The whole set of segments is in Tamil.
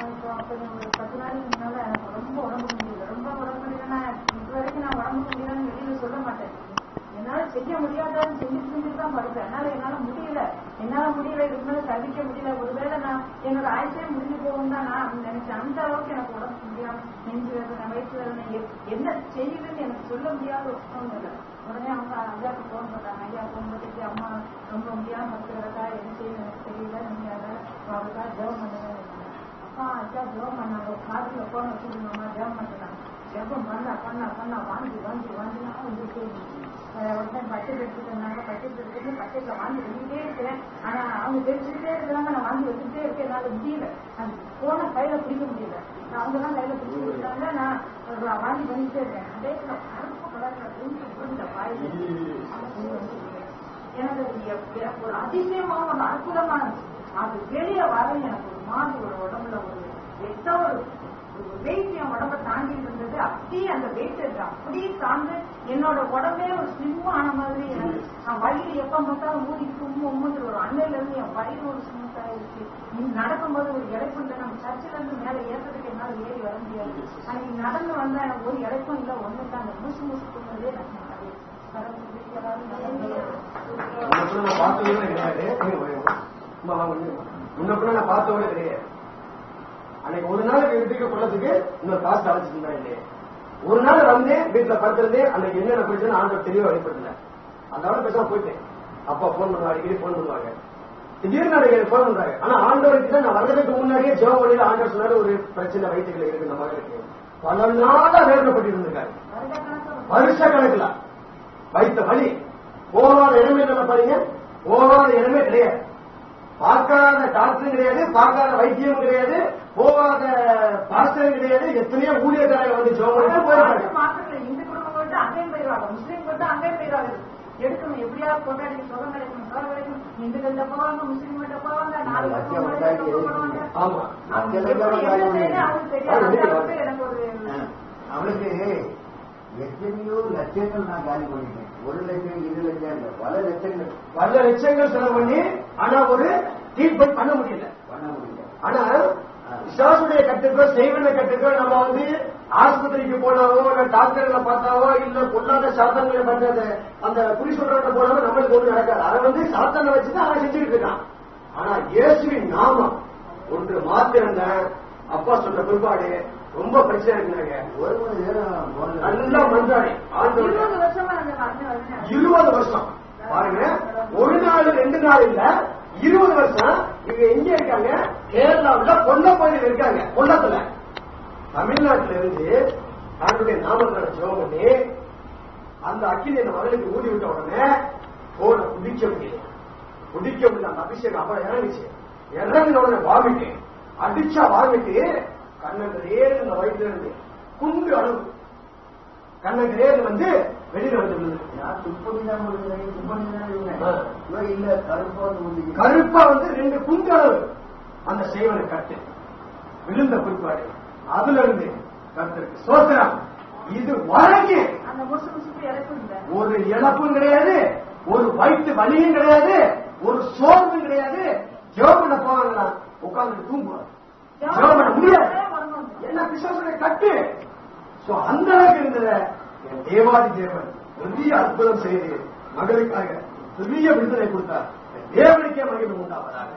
ஒரு 10 நாளைக்கு முன்னால எனக்கு ரொம்ப உடம்பு முடியல. ரொம்ப உடம்பு முடியலன்னா இது வரைக்கும் நான் உடம்பு முடியலன்னு வெளியில சொல்ல மாட்டேன். என்னால செய்ய முடியாதான்னு செஞ்சுட்டு தான் படுப்பேன். என்னால முடியல இதுக்கு மேல தவிக்க முடியல. ஒருவேளை நான் என்னோட ஆயுசே முடிஞ்சு போகும் தான் நான் நினைச்சேன். அந்த அளவுக்கு எனக்கு உடம்பு முடியாம நெஞ்சு வேதனை வயிற்று வேதனை என்ன செய்யுதுன்னு எனக்கு சொல்ல முடியாத ஒரு சூழ்நிலை. உடனே அவங்க ஐயாவுக்கு போன் பண்றாங்க. ஐயா போகும்போது அம்மா ரொம்ப முடியாம இருக்கிறதா என்ன செய்யணும் எனக்கு தெரியல, நீங்க அவருக்கா ஜெபம் பண்ணுங்க. அப்பா ஐயா ஜெபம் பண்ணாங்க. காதுல போன வச்சுருந்தோம்மா ஜெபம் பண்ணுறாங்க. ஜெபம் பண்ணா வாங்கினா வந்துட்டே உடனே பட்ஜெட் எடுத்துக்கிறாங்க. பட்ஜெட் எடுத்துட்டு பட்ஜெட்ல வாங்கி வச்சுட்டே இருக்கிறேன். ஆனா அவங்க தெரிஞ்சுக்கிட்டே இருக்கிறாங்க, நான் வாங்கி வச்சுட்டே இருக்கேன். என்னால முடியல, அது போன கையில பிடிக்க முடியல. அவங்க தான் கையில பிடிச்சி கொடுத்தாங்க, நான் வாங்கி பண்ணிட்டே இருக்கேன். அதே கருப்பு கலர்ல எனக்கு ஒரு அதிசயமான ஒரு அற்புதமானது. அது வெளியே வர எனக்கு ஒரு மாதிரி ஒரு உடம்புல ஒரு எத்தோ ஒரு வெயிட் என் உடம்ப தாண்டிட்டு இருந்தது. அப்படியே அந்த வெயிட் அப்படியே தாண்டு என்னோட உடம்பே ஒரு ஸ்லிம் ஆன மாதிரி எனக்கு நான் வழியில எப்ப பார்த்தாலும் ஊதிட்டு உம்முன்னு ஒரு அண்மையில இருந்து என் வயிறு ஒரு ஸ்மூத் ஆயிடுச்சு. நடக்கும்போது ஒரு இழைப்பு இல்லை. நம்ம சர்ச்சில இருந்து மேல ஏற்றதுக்கு என்னால ஏறி வர முடியாது. அன்னைக்கு நடந்து வந்தா எனக்கு ஒரு இழைப்பும் இல்லை, ஒண்ணு தான் அந்த மூசு தூங்குறதே எனக்கு முன்ன பார்த்தவங்க கிடையாது. அன்னைக்கு ஒரு நாள் வீட்டுக்கு போறதுக்கு இன்னொரு காசு அழைச்சிட்டு இல்லையே. ஒரு நாள் வந்து வீட்டுல படுத்துறது அன்னைக்கு என்னென்ன பிரச்சனை ஆண்டவர் தெளிவா வெளிப்படுத்தல. அதோட பேசாம போயிட்டேன். அப்பா போன் பண்ணுவாங்க, அடிக்கடி போன் பண்ணுவாங்க. திடீர்னு அன்னைக்கு போன் பண்றாங்க. ஆனா ஆண்டவருக்கு நான் வர்றதுக்கு முன்னாடியே ஜெபம் பண்ணிட்டு ஆண்டவர் சொன்னாரு ஒரு பிரச்சனை வயிற்றுல இருக்கு, இந்த மாதிரி இருக்கு. பல நாளா வேதனைப்பட்டு இருந்திருக்காரு. வருஷ கணக்குல வைத்த வழி போகாத இடமே என்ன பாருங்க, போகாத இடமே கிடையாது. பார்க்காத டாக்டரும் கிடையாது, பார்க்காத வைத்தியம் கிடையாது, போகாத பாஸ்டரும் கிடையாது. எத்தனையோ ஊழியக்காரங்க வந்து ஜெபம் பண்ணிட்டு போயிருக்காங்க. இந்து குடும்பம் போட்டு அங்கேயும் போயிடுவாங்க, முஸ்லீம் போட்டு அங்கேயும் போயிடுவாங்க. எடுக்கணும் எப்படியாவது கொண்டாடி சுகம் கிடைக்கணும், சுகம் கிடைக்கணும். இந்துக்கள்கிட்ட போவாங்க, முஸ்லீம் கிட்ட போவாங்க, 4 வருஷம் போவாங்க. ஆமா, எனக்கு ஒரு அவனுக்கு எத்தனையோ லட்சங்கள் நான் காலி பண்ணிட்டேன். 1 லட்சம் 2 லட்சம் இல்ல, பல லட்சங்கள் செலவு பண்ணி ஆனா ஒரு ட்ரீட்மெண்ட் பண்ண முடியல. ஆனா விசாசுடைய கட்டுக்கோ செய்வன கட்டுக்கோ நம்ம வந்து ஆஸ்பத்திரிக்கு போனாவோ இல்ல டாக்டர்களை பார்த்தாவோ இல்ல பொல்லாத சாத்தன்களை பண்றது அந்த குறி சொல்றவங்க போனாவோ நம்மளுக்கு ஒண்ணு நடக்காது. அதை வந்து சாத்தனை வச்சுதான் அவன் செஞ்சுக்கிட்டு இருக்கான். ஆனா இயேசுவின் நாமம் ஒன்று மாத்திரம் தான். அப்பா சொல்ற பிற்பாடு ரொம்ப பிரச்சனை இருக்குனாங்க. 1 மணி நேரம் நல்லா மன்றாடி 20 வருஷம் பாருங்க. 1 நாள் 2 நாள் இல்ல, 20 வருஷம். இவங்க எங்க இருக்காங்க? கேரளாவில் கொல்லப்பகுதியில் இருக்காங்க. கொல்லத்துல தமிழ்நாட்டில இருந்து தன்னுடைய நாமங்களை ஜெபம் பண்ணி அந்த அக்கினி அந்த மகளுக்கு ஊதி விட்ட உடனே போன குடிக்க முடியல. அந்த அபிஷேகம் அப்புறம் இறங்குச்சு. இறங்கின உடனே வாமிட்டு அடிச்சா வாமிட்டு கண்ணங்கரேறு இந்த வயிற்றுல இருந்து குண்டு அளவு கண்ணங்கரேறு வந்து வெளியில வந்து இல்ல கருப்பா வந்து 2 குண்டு அளவு அந்த செய்வனை கட்டு விழுந்த குறிப்பாடு. அதுல இருந்து கருத்திருக்கு சோத்திரம். இது வரைக்கும் ஒரு இழப்பும் கிடையாது, ஒரு வயிற்று வலியும் கிடையாது, ஒரு சோர்வும் கிடையாது. ஜெபம் பண்ண போவாங்களா உட்கார்ந்து தூங்குவாங்க. ஜெபம் பண்ண முடியாது, என்ன பிசாசுடைய கட்டு. அந்த அளவுக்கு இருந்தத என் தேவாதி தேவன் பெரிய அற்புதம் செய்து மகளுக்காக பெரிய விடுதலை கொடுத்தார். தேவனுக்கே மகிமை உண்டாவதாக.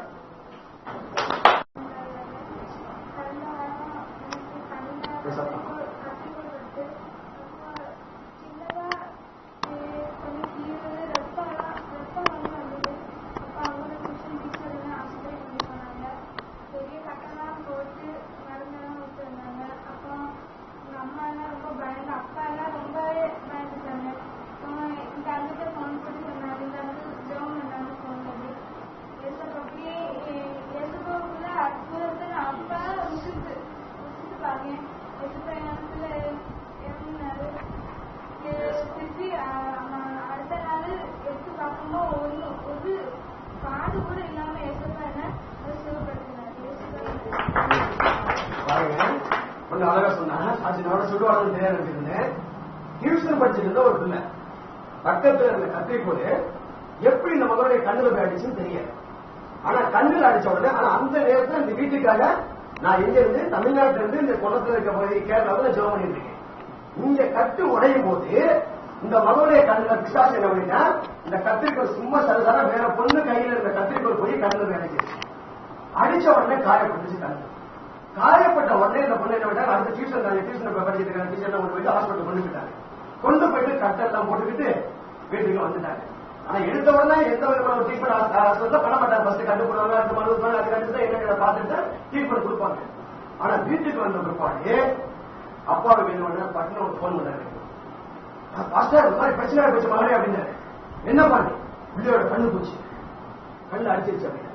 அழகா சொன்னாங்க. சுடுவாங்க தெரியாது. டியூஷன் படிச்சிருந்த ஒரு பிள்ளை பக்கத்துல இருந்த கத்திரி போது எப்படி இந்த மகளுடைய கண்ணுல போய் அடிச்சுன்னு தெரியாது. ஆனா கண்ணுல அடிச்ச உடனே ஆனா அந்த நேரத்தில் இந்த வீட்டுக்காக நான் இங்க இருந்து தமிழ்நாட்டுல இருந்து இந்த குளத்துல இருக்க பகுதி கேரளாவில் ஜெபம் பண்ணிட்டு இருக்கேன். இங்க கட்டு உடையும் போது இந்த மகளுடைய கண்ணுல பிசாசு என்ன பண்ணிட்டா, இந்த கத்திரிக்கோள் சும்மா சரசார வேற பொண்ணு கையில இருந்த கத்திரிக்கோள் போய் கண்ணுல நினைக்குது. அடிச்ச உடனே காயப்பட்டுச்சு கண்ணு. காயப்பட்ட உடனே இந்த பொண்ணு என்ன பண்ணா, அடுத்த டியூஷன் படிச்சுட்டு இருக்காங்க, டீச்சர் கொண்டு போயிட்டு ஹாஸ்பிட்டல் கொண்டு போயிட்டாங்க. கொண்டு போயிட்டு கட்டெல்லாம் போட்டுக்கிட்டு வீட்டுக்கு வந்துட்டாங்க. ஆனா எடுத்த உடனே எந்த விதமான ட்ரீட்மெண்ட் ஹாஸ்பிட்டல் பண்ண மாட்டாங்க. ஃபர்ஸ்ட் கண்டு போடுவாங்க, அடுத்த மருந்து போவாங்க, அதுக்கு அடுத்து என்ன பார்த்துட்டு ட்ரீட்மெண்ட் கொடுப்பாங்க. ஆனா வீட்டுக்கு வந்த பிற்பாடு அப்பாவுக்கு என்ன பண்ண பட்டுன்னு ஒரு போன் பண்ணாரு. பாஸ்டர் இந்த மாதிரி பிரச்சனை போச்சு மகனே அப்படின்னாரு. என்ன பண்ணு, பிள்ளையோட கண்ணு போச்சு, கண்ணு அடிச்சிருச்சு அப்படின்னா.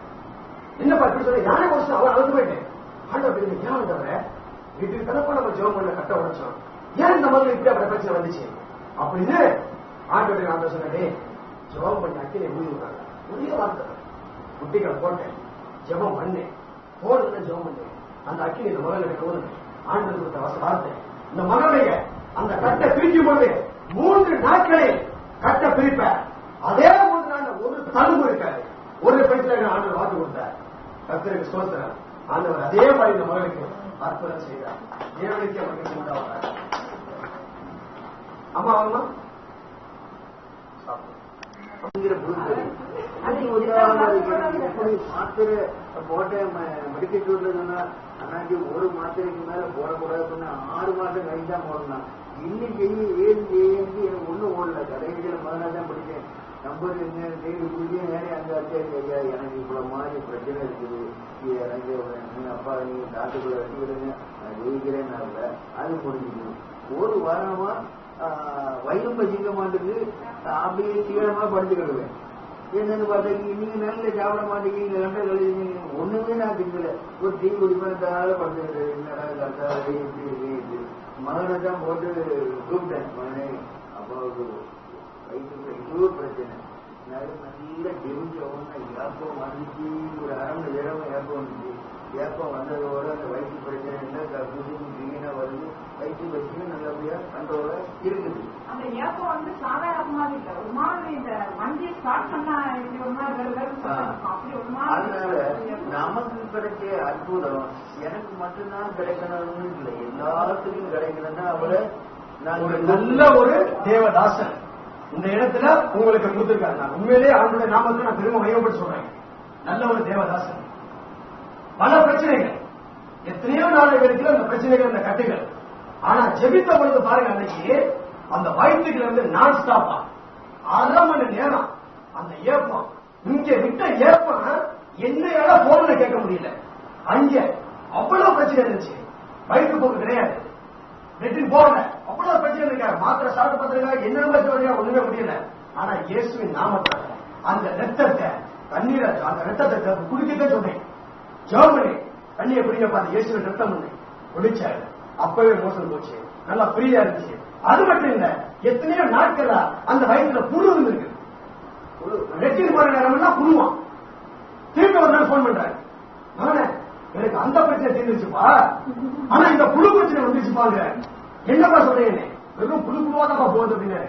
என்னப்பா இப்படி சொல்லி யானை வருஷம் அவன் அழுது போயிட்டேன். ஆண்டவர் ஏன் தவிர வீட்டுக்கு தரப்ப நம்ம ஜெபம் பண்ண கட்ட உடைச்சோம், ஏன் இந்த மாதிரி இப்படி அப்படி பிரச்சனை வந்துச்சு அப்படின்னு ஆண்டவர் ஆண்டவர் சொன்னே. ஜெபம் பண்ண அக்கினை ஊதி விடுறாங்க. புதிய வார்த்தை குட்டிகளை போட்டேன், ஜெபம் பண்ணேன், போடுறேன், ஜெபம் பண்ணேன். அந்த அக்கினை இந்த மகளுக்கு ஓடுனேன். ஆண்டவர் கொடுத்த வார்த்தை, இந்த மகளுடைய அந்த கட்டை பிரிக்கும் போது 3 நாட்களில் கட்டை பிரிப்ப. அதே 3 நாள் ஒரு தழும்பு இருக்காது, ஒரு பிரச்சனை ஆண்டவர் வாக்கு கொடுத்தார். கர்த்தருக்கு ஸ்தோத்திரம். ஆண்டவர் அதே மாதிரி இந்த மகளுக்கு அற்புதம் செய்தார். தேவனுக்கு அவருக்கு உண்டாவார். அம்மா அம்மா மாத்திரை போட்ட மெடிக்கல் ஸ்டோர்ல சொன்னா அண்ணாச்சி ஒரு மாத்திரைக்கு மேல போடக்கூடாதுன்னு 6 மாசம் கழிதான் போடணும். இன்னைக்கு ஏழு எனக்கு ஒண்ணும் ஓடல. கடைசியில முதல்ல தான் படிச்சேன். நம்பர் என்ன தேடி குடிக்க நேரம் அங்க ஐயா எனக்கு இவ்வளவு மாதிரி பிரச்சனை இருக்குது, எனக்கு அப்பா நீங்க டாக்டருக்குள்ள வச்சு விடுங்க, நான் ஜெயிக்கிறேன். அது முடிஞ்சுக்கணும். ஒரு வாரமா வயிறு பசிக்க மாட்டேங்குது, அப்படியே தீவிரமா படுத்துக்கிடுவேன். என்னன்னு பார்த்தீங்க, நீங்க நல்ல சாப்பிட மாட்டேங்கிறீங்க, ரெண்டை கழிவு ஒண்ணுமே நான் திங்கல. ஒரு டீ குடிப்பதால படுத்துக்கிட்டு என்னடா கரெக்டா இப்படி இருக்கு. மகனை தான் போட்டு கூப்பிட்டேன். மகனே அப்பாவுக்கு வயிற்று இதுவும் பிரச்சனை, நல்ல டெரிஞ்சவங்க ஏப்பம் வந்துச்சு. ஒரு 1/2 மணி நேரம் ஏப்பம் வந்துச்சு. ஏப்பம் வந்ததோட அந்த வயிற்று பிரச்சனை என்ன கிளீனா வருது. வயிற்று பிரச்சனை நல்லபடியா கண்ட்ரோல இருக்குது. அந்த ஏப்பம் வந்து சாதாரணமாக இல்ல, ஒரு மாதிரி இந்த வண்டி ஸ்டார்ட் பண்ணா இப்படி ஒரு மாதிரி அதனால நமக்கு கிடைச்ச அற்புதம் எனக்கு மட்டும்தான் கிடைக்கணும்னு இல்லை, எல்லாத்துக்கும் கிடைக்கணும்னா அவரை ஒரு நல்ல ஒரு தேவதாசன் இந்த இடத்துல உங்களுக்கு கொடுத்திருக்காரு. நான் உண்மையிலே ஆண்டோட நாமத்தை நான் திரும்ப மையப்பட்டு சொல்றேன். நல்ல ஒரு தேவதாசன். பல பிரச்சனைகள், எத்தனையோ நாடுகளுக்கு அந்த பிரச்சனைகள், அந்த கட்டுகள். ஆனா ஜெபித்த பொழுது பாருங்க, அன்னைக்கு அந்த வயிற்றுல இருந்து நான் ஸ்டாப்பா 1/2 மணி நேரம் அந்த ஏப்பம், இங்க விட்ட ஏப்பம் என்னையால போன்ல கேட்க முடியல. அங்க அவ்வளவு பிரச்சனை இருந்துச்சு. வயிற்று போக்கு கிடையாது, லெட்டின் போகல, அவ்வளவு பிரச்சனை இருக்க. மாத்திரை சாப்பிட்டு பார்த்துருக்கா, என்ன ஒண்ணுமே முடியல. ஆனா இயேசுவின் நாமத்தால அந்த ரத்தத்தை தண்ணீரை, அந்த ரத்தத்தை குடிக்கவே சொன்னேன். ஜெர்மனி தண்ணியை குடிக்க பார்த்து இயேசுவின் ரத்தம் குடிச்சாரு. அப்பவே மோசம் போச்சு, நல்லா ஃப்ரீயா இருந்துச்சு. அது மட்டும் இல்ல, எத்தனையோ நாட்களா அந்த வயிற்றுல புழு இருந்திருக்கு. லெட்டின் போற நேரம் புழுவான். திருப்பி ஒரு நாள் போன் பண்றாரு, எனக்கு அந்த பிரச்சனை தீர்ந்துச்சுப்பா, ஆனா இந்த புழு பிரச்சனை வந்துச்சுப்பாங்க. என்னப்பா சொல்றீங்க, வெறும் புழு புழுவாதான் போகுது அப்படின்னு.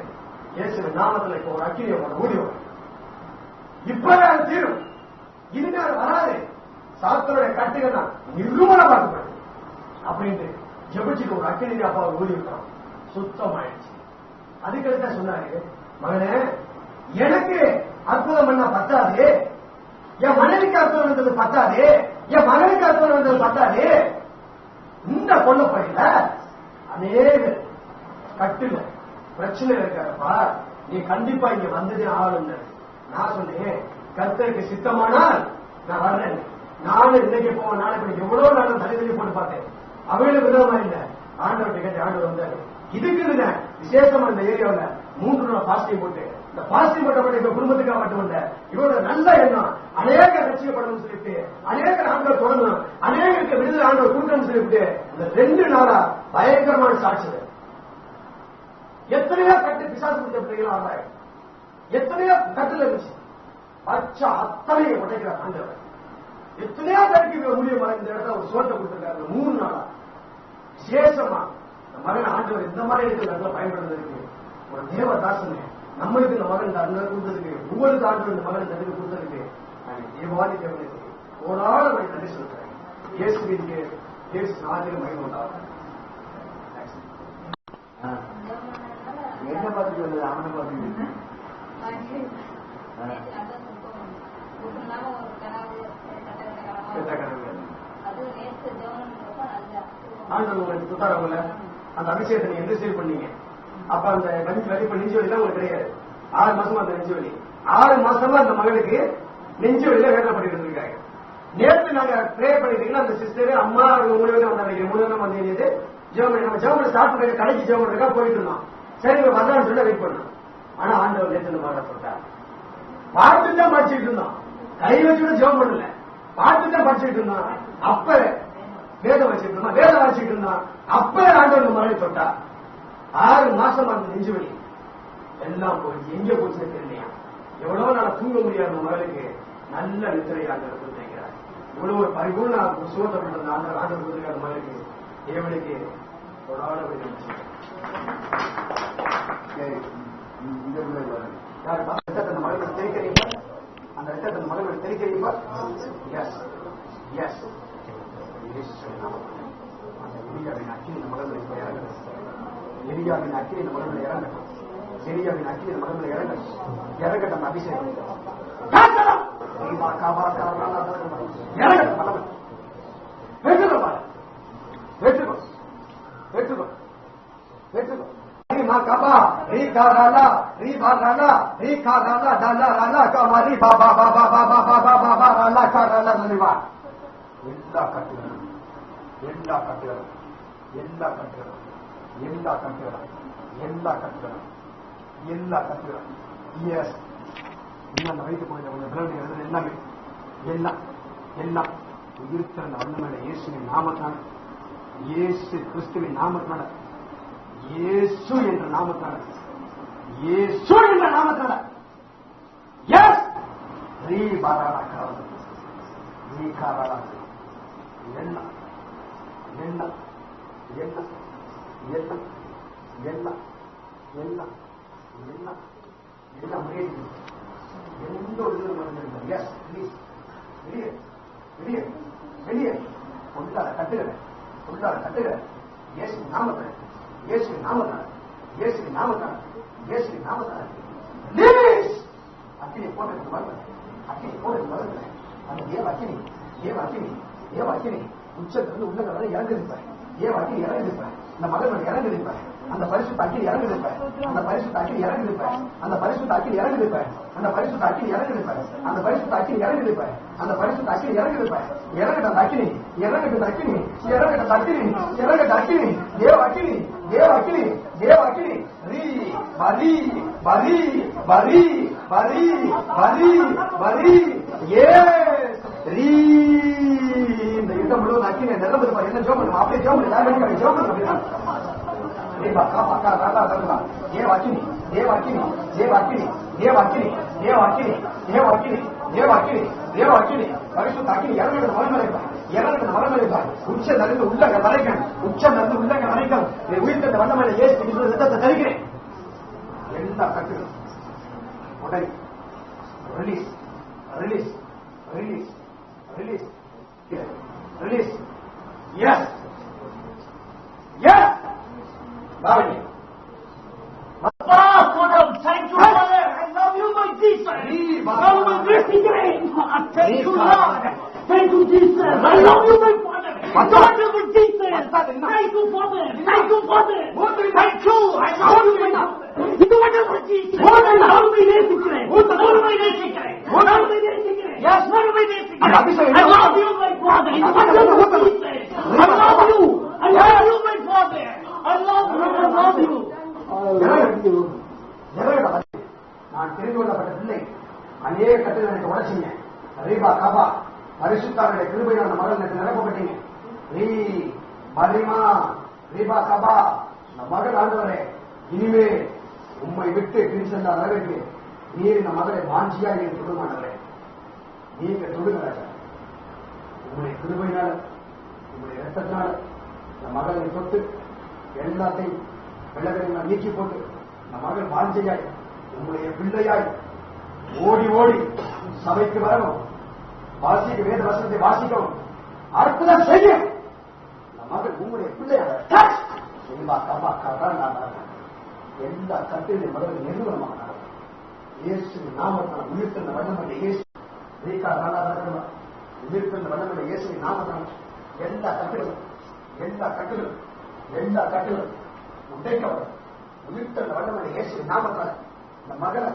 இயேசுவின் நாமத்துல இப்போ ஒரு அக்கினியை ஊதி வரும், இப்பவே அது தீரும், இனிமே அது வராது. சாத்தனுடைய கட்டுகள் தான் நிர்மூலமா பார்க்கப்படும் அப்படின்ட்டு ஜெபிச்சுட்டு ஒரு அக்கினி அப்பாவை ஊதி விட்டான். சுத்தமாயிடுச்சு. அதுக்கடுத்த சொன்னாரு, மகனே எனக்கு அற்புதம் பண்ணா பத்தாது, என் மனைவிக்கு அற்புதம் வந்தது பத்தாது, என் மகனுக்கு அற்புதம் வந்தது பத்தாது, இந்த பொண்ணு பையில அநேக கட்டுல பிரச்சனை இருக்காரப்பா, நீ கண்டிப்பா இங்க வந்ததே ஆளுங்க. நான் சொன்னேன், கர்த்தருக்கு சித்தமானால் நான் வர்றேன். நானும் இன்னைக்கு போவேன், நாளைக்கு எவ்வளவு நாளும் தலைவலி போட்டு பார்த்தேன், அவையில விதமா இல்ல. ஆண்டவர்கிட்ட கேட்டு ஆண்டவர் வந்தாரு. இதுக்கு விசேஷமா இந்த ஏரியாவில் 3 நாள் பாசிட்டிவ் போட்டு, இந்த பாசிட்டிவ் போட்டப்பட்ட இந்த குடும்பத்துக்காக மட்டும் இல்ல, இவரோட நல்ல எண்ணம் அநேக ரட்சிக்கப்படணும்னு சொல்லிட்டு, அநேக ஆண்டவர் தொடரணும், அநேகருக்கு விடுதலை ஆண்டவர் கொடுக்கணும்னு சொல்லிட்டு இந்த 2 நாளா பயங்கரமான சாட்சி. எத்தனையோ கட்டு பிசாசு கொடுத்த பிள்ளைகள் ஆகிறாங்க, எத்தனையோ கட்டுல இருந்துச்சு, பச்சை அத்தனையை உடைக்கிற ஆண்டவர். எத்தனையோ பேருக்கு முடியுமா இந்த இடத்துல ஒரு சோட்டை கொடுத்திருக்காரு 3 நாளா. விசேஷமா மகன் ஆண்டவர் இந்த மாதிரி இடத்துல பயன்படுறதுக்கு ஒரு தேவதாசன் நம்மளுக்கு இந்த மகன் அந்த கொடுத்ததுக்கு, உங்களுக்கு ஆண்டவர் இந்த மகன் தடுக்க கொடுத்ததுக்கு நான் தேவாதி தேவனுக்கு ஓராள நன்றி சொல்றேன். இயேசுவிற்கு நாட்டில் மகிழ்ந்து கொண்டார்கள். என்ன பார்த்துட்டு வந்தது? அவனை பார்த்துட்டு ஆண்டவர் உங்களுக்கு துத்தாரவங்கள அந்த அபிஷேகத்தை நீங்க எந்த சேவ் பண்ணீங்க? அப்ப அந்த நெஞ்சு வலிலாம் உங்களுக்கு கிடையாது. 6 மாசமா அந்த நெஞ்சு வலி, 6 மாசமா அந்த மகளுக்கு நெஞ்சு வலியில வேதனைப்பட்டு இருக்காங்க. நேற்று நாங்க ப்ரே பண்ணிட்டீங்கன்னா அந்த சிஸ்டர் அம்மா 3 பேரும் வந்தாங்க. 3 பேரும் வந்து ஜெர்மனி நம்ம ஜெர்மனி ஸ்டார்ட் பண்ணி கடைக்கு ஜெர்மனிக்கா போயிட்டு இருந்தோம். சரி வரலான்னு சொல்ல வெயிட் பண்ணோம். ஆனா ஆண்டவர் நேற்று இந்த மாதிரி சொல்லிட்டார். பார்த்து தான் படிச்சுட்டு இருந்தோம், கை வச்சுட்டு ஜெபம் பண்ணல, பார்த்து தான் படிச்சுட்டு இருந்தோம். அப்ப வேதம் வச்சுட்டு இருந்தோம், வேதம் வாசிச்சுட்டு இருந்தோம். அப்ப ஆண்டவர் இந்த மாதிரி சொல்லிட்டா. 6 மாசம் அந்த நெஞ்சு வலி எல்லாம் போச்சு. எங்க போச்சு தெரியலையா? எவ்வளவு நாள தூங்க முடியாத மகளுக்கு நல்ல நித்திரை ஆண்டவர் கொடுத்திருக்கிறார். இவ்வளவு ஒரு பரிபூர்ண சுகத்தப்பட்ட ஆண்டவர் கொடுத்திருக்காத மகளுக்கு தேவனுக்கு கொடாட அந்த மகளை தெரிவிக்கிறீங்க, அந்த ரத்தத்தை மகளை தெரிவிக்கிறீங்க. எஸ் எஸ் அந்த எலியாவின் அக்கினி இந்த மகளில் இப்ப இறங்கணும். எலியாவின் அக்கினி இந்த மகளில் இறங்கட்டும். எலியாவின் அக்கினி இந்த மகளில் இறங்கட்டும். இறங்கட்டும் அபிஷேகம் இறங்கட்டும். வெற்றுக்கோ வெற்றுக்கோ வெற்றுக்கோ வெற்றுக்கோ. Kaba, Rika Rala, Riba Rala, Rika Rala, Dala Rala, Kama Riba Baba Baba Baba Baba Rala Karala Riba. எல்லா கட்டுகளும் எல்லா கட்டுகளும் எல்லா கட்டுகளும் எல்லா கட்டுகளும் எல்லா கட்டுகளும் எல்லா கட்டுகளும் எஸ் இன்னும் வைத்துக் கொண்ட எல்லாமே எல்லாம் எல்லாம் உயிர்த்திறந்த வல்லமையில இயேசுவின் நாமத்தான, இயேசு கிறிஸ்துவின் நாமத்தான, இயேசு என்ற நாமத்தான, இயேசு என்ற நாமத்தான எஸ் ரீ பாராளா காலம் நீ காராளா எல்லாம் எல்லாம் எல்லாம் எல்லாம் எல்லாம் எல்லாம் எல்லாம் எல்லாம் முடியாது. எந்த ஒரு மருந்து எஸ் ப்ளீஸ் வெளியே வெளியே வெளியே கொண்டாட கட்டுகிற கொண்டாட கட்டுகிற இயேசு நாமத்தான, இயேசுவின் நாமத்தான, இயேசுவின் நாமத்தான, இயேசுவின் நாமத்தான அக்கினி போட்டு வரல, அக்கினி போட்டு வரல. அந்த தேவ அக்கினி தேவ அக்கினி தேவ அக்கினி உச்சத்திலிருந்து உள்ள வரை இறங்கிருப்பார். தேவ அக்கினி இறங்கிருப்பார். இந்த மகன் இறங்கிருப்பார். அந்த பரிசுத்த அக்கினி இறங்கிருப்பார். அந்த பரிசுத்த அக்கினி இறங்கிருப்பார். அந்த பரிசுத்த அக்கினி இறங்கிருப்பார். அந்த பரிசுத்த அக்கினி இறங்கிருப்பார். அந்த பரிசுத்த அக்கினி இறங்கிருப்பார். அந்த பரிசுத்த அக்கினி இறங்கிருப்பார். இறங்கட்ட அக்கினி இறங்கட்ட அக்கினி இறங்கட்ட அக்கினி இறங்கட்ட அக்கினி தேவ அக்கினி தேவ அக்கினி தேவ அக்கினி ரீ பரி பரி பரி பரி பரி பரி எஸ் ரீ. இந்த யுத்தம் முழுவதும் அக்கினி நிரம்பிருப்பார். என்ன ஜோம் பண்ணுவோம்? அப்படியே ஜோம் பண்ணி ஜோம் பண்ணுவோம். தேவாக்கினி தேவாக்கினி தேவாக்கினி தேவாக்கினி தேவாக்கினி தேவாக்கினி தேவாக்கினி தேவாக்கினி பரிசுத்த அக்கினி இறங்கிட்டு மரமறைப்பார். இறங்கிட்டு மரமறைப்பார். உச்சம் நடந்து உள்ளங்க வரைக்கும், உச்சம் நடந்து உள்ளங்க வரைக்கும் உயிர்த்த வல்லமையில ஏசி ரத்தத்தை தருகிறேன். எல்லா கட்டுகளும் உடனே release release release release release yes yes. Thank you, Father. I love you, my Jesus. Love my blessing grace. Thank you, Lord. Thank you, Jesus. I love you, my Father. Wonderful Jesus. Thank you, Father. Thank you, Father. Thank you. I love you, my Father. It's wonderful Jesus. Love my blessing grace. Love my blessing grace. Love my blessing grace. Yes, love my blessing grace. I love you, my Father. It's wonderful Jesus. I love you. I love you, my Father. I love you. I love you. நான் தெரிந்து கொள்ளப்பட்ட பிள்ளை அநேக கட்டுகள் எனக்கு உடைச்சிங்க. ரீபா காபா பரிசுத்தாருடைய கிருபையான மகள் எனக்கு நிரப்பப்பட்டீங்க. ரீ மரிமா ரீபா காபா இந்த மகள் ஆண்டவரே, இனிமே உம்மை விட்டு பிரிசென்ற அளவிற்கு நீர் இந்த மகளை வாஞ்சியா நீங்க தொடுமானவரே, நீங்க தொடுங்க. உங்களுடைய கிருபையினால உங்களுடைய ரத்தத்தினால இந்த மகளை தொட்டு எல்லாத்தையும் வெள்ளக்கடைகளை நீக்கி போட்டு இந்த மகள் வாஞ்சையாய் உங்களுடைய பிள்ளையாய் ஓடி ஓடி சபைக்கு வரவும், வாசிக்க வேத வசனத்தை வாசிக்கவும், அற்புதம் செய்யும். உங்களுடைய பிள்ளையாக எல்லா கட்டிலும் மகளுக்கு நிறுவனமாக நடக்கும். இயேசு நாமத்தால் உயிர்த்தெழுந்த வல்லமையுள்ள இயேசு உயிர்த்தெழுந்த வல்லமையுள்ள இயேசுவின் நாமத்தால் எல்லா கட்டுகளும் உடைக்கப்படும். உயிர்த்தெழுந்த வல்லமையுள்ள இயேசுவின் நாமத்தால் இந்த மகளை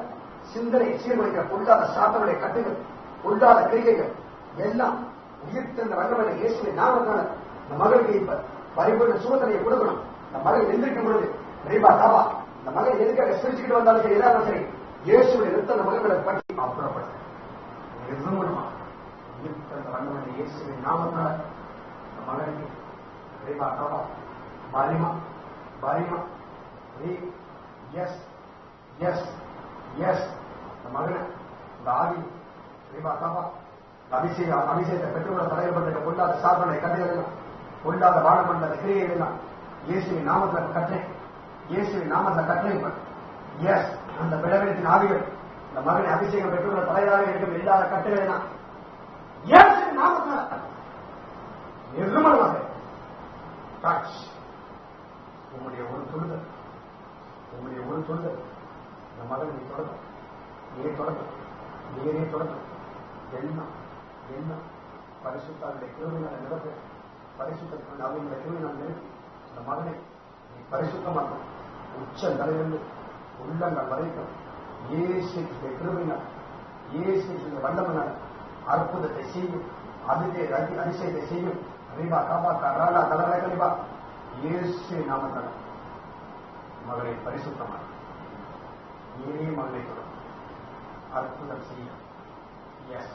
சிந்தனையை சீர்குலைக்கிற பொல்லாத சாத்தனுடைய கட்டுகள், பொல்லாத கிரிகைகள் எல்லாம் உயிர்த்தெழுந்த வல்லமையுள்ள இயேசுவின் நாமத்தால் இந்த மகளுக்கு இப்ப பரிபூர்ண சூதனையை கொடுக்கணும். இந்த மகள் எந்திரிக்கும் பொழுது ரீபா தாவா இந்த மகள் எதுக்காக சிரிச்சுக்கிட்டு வந்தாலும் சரி, எல்லாரும் சரி, இயேசுவை நிறுத்த அந்த மகளை பற்றி அப்புறப்படும். வல்லமையுள்ள இயேசுவின் நாமத்தால் இந்த மகளுக்கு ரீபா தாவா பாலிமா எஸ் எஸ் எஸ் இந்த மகளை இந்த ஆவி ரீபா தாவா அபிஷேகத்தை பெற்றுள்ள தலைவர்களுக்கு பொல்லாத சாதனை கட்டுகள், பொல்லாத வாழப்பட்ட கிரியைகள் எல்லாம் இயேசுவின் நாமத்தில் கட்டேன். இயேசுவின் நாமத்தில் கட்டளை. எஸ் அந்த விளவெடுத்தின் ஆவிகள் இந்த மகனை அபிஷேகம் பெற்றுள்ள தலைவராக இருக்கும் இல்லாத கட்டளை எல்லாம் இயேசுவின் நாமத்தில் நிர்மலமாக உங்களுடைய ஒரு தொழுதல் இந்த மகன் நீ தொடரும், நேரே தொடரும். என்ன பரிசுத்தாருடைய கிருபையினால் நிரப்ப, பரிசுத்தத்தின் அவங்களுடைய கிருபையினால் நிரப்பி இந்த மகனை நீ பரிசுத்தமாக்கும். உச்ச தலையிலிருந்து உள்ளங்கள் வரைக்கும் இயேசு கிருபையினால், இயேசு வல்லமனால் அற்புதத்தை செய்யும், அதிசயத்தை செய்யும். ரீபா காபா கராலா தலைவரை கலிபா இயேசு நாமத்தால் மகளை பரிசுத்தமாக நீரே மகளை தொடரும், அற்புதம் செய்யும். எஸ்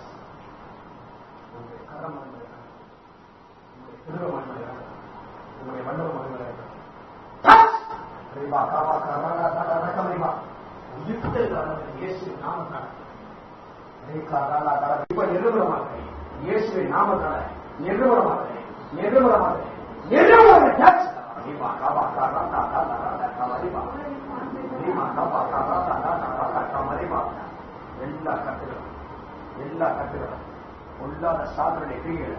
உங்களுடைய கரம் உங்களுடைய திருவ மகிமையாக, உங்களுடைய வல்லவ மகிமையாக இயேசுவின் நாமத்தால் நிர்மலமாக, இயேசுவின் நாமத்தால நிர்மலமாக எல்லா கட்டுகளும் உள்ளாத சாதனை கிரிகள்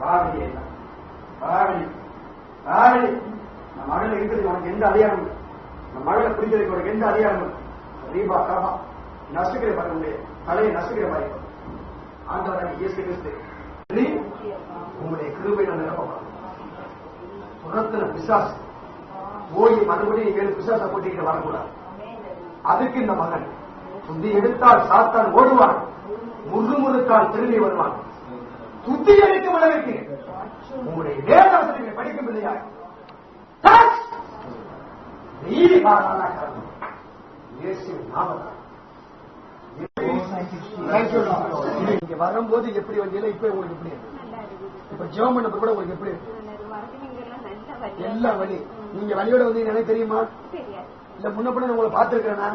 பாவலி நம்ம மகளை இருக்கிறது உனக்கு எந்த அதிகாரம், நம்ம மகளை பிடிக்கிறதுக்கு உனக்கு எந்த அதிகாரம்? ரீபா காபா நசுக்கிற பாருங்க, தலையை நசுக்கிற மாதிரி ஆண்டவராக இயேசு கிறிஸ்து உங்களுடைய கிருபையினால் நிரப்பப்படும். புறத்துல பிசாசு போய் மறுபடியும் 7 பிசாசை போட்டிக்கிட்டு வரக்கூடாது. அதுக்கு இந்த மகன் சுத்தி எடுத்தால் சாத்தான் ஓடுவான், முறுமுறுத்தால் திரும்பி வருவான். சுத்தி அளிக்கும் அளவிற்கு உங்களுடைய வேதாசனங்களை படிக்கும் இல்லையா நீதி பாராள இங்க வரும்போது எப்படி வந்தீங்க, இப்ப உங்களுக்கு எப்படி இருக்கு? இப்ப ஜெபம் பண்ண கூட உங்களுக்கு எப்படி இருக்கு? எல்லா வழி. நீங்க வழியோட வந்து எனக்கு தெரியுமா? இல்ல முன்ன பின்ன உங்களை பார்த்திருக்கிறேன்னா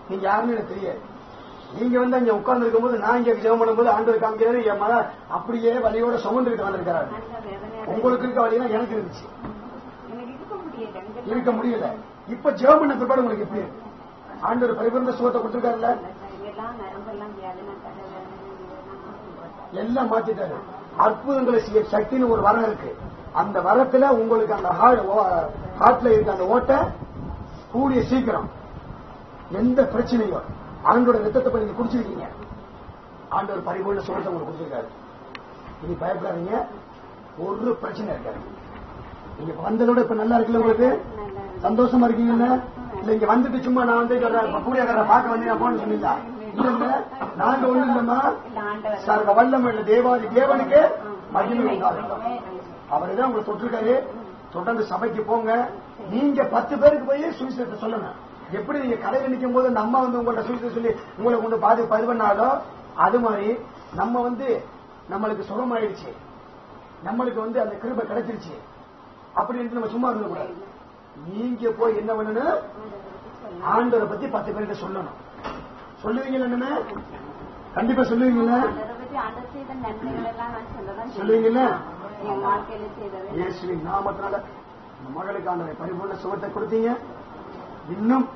நீங்க யாருன்னு எனக்கு தெரியாது. நீங்க வந்து அங்க உட்கார்ந்து இருக்கும் போது நான் இங்க ஜெபம் பண்ணும்போது ஆண்டவர் காமிக்கிறாரு, என் மகன் அப்படியே வழியோட சுமந்துட்டு வந்திருக்கிறாரு. உங்களுக்கு இருக்க வழியா எனக்கு இருந்துச்சு, இருக்க முடியல. இப்ப ஜெபம் பண்ண பிற்பாடு உங்களுக்கு எப்படி இருக்கு? ஆண்டவர் பரிபூர்ண சுகத்தை கொடுத்திருக்காருல்ல, எல்லாம் மாத்திட்டாரு. அற்புதங்களை செய்ய சக்தின்னு ஒரு வரம் இருக்கு. அந்த வரத்துல உங்களுக்கு அந்த ஹார்ட்ல இருக்க அந்த ஓட்டை கூடிய சீக்கிரம் எந்த பிரச்சனையும் ஆண்டோட ரத்தத்தை போய் நீங்க குடிச்சிருக்கீங்க. ஆண்டவர் பரிபூர்ண சுகத்தை உங்களுக்கு கொடுத்திருக்காரு. நீங்க பயப்படாதீங்க, ஒரு பிரச்சனை இருக்காது. நீங்க வந்ததோட இப்ப நல்லா இருக்குல்ல, உங்களுக்கு சந்தோஷமா இருக்கீங்கல்ல? இல்ல இங்க வந்துட்டு சும்மா நான் வந்து கூடியக்கார பார்க்க வந்து நான் போன சொன்னீங்களா? இல்ல நாங்க ஒண்ணு இல்லம்மா, சர்வ வல்லமையுள்ள தேவாதி தேவனுக்கு மகிமை உண்டாகும். அவர்தான் உங்களை தொட்டிருக்காரு. தொடர்ந்து சபைக்கு போங்க. நீங்க 10 பேருக்கு போய் சுவிசேஷத்தை சொல்லணும். எப்படி நீங்க கடையில் நிற்கும் போது நம்ம வந்து உங்கள்ட்ட சுவிசேஷம் சொல்லி உங்களை கொண்டு பாதி பண்ணாலும் அது மாதிரி நம்ம வந்து நம்மளுக்கு சுகமாயிடுச்சு, நம்மளுக்கு வந்து அந்த கிருபை கிடைச்சிருச்சு அப்படின்னு நம்ம சும்மா இருக்க கூடாது. நீங்க போய் என்ன பண்ணணும்? ஆண்டவரை பத்தி 10 பேர்கிட்ட சொல்லணும். சொல்லுவீங்களா? என்ன கண்டிப்பா சொல்லுவீங்களா? சொல்லுவீங்களா? இயேசுவின் நாமத்தினால மகளுக்கு ஆண்டவரை பரிபூர்ண சுகத்தை கொடுத்தீங்க. இன்னும்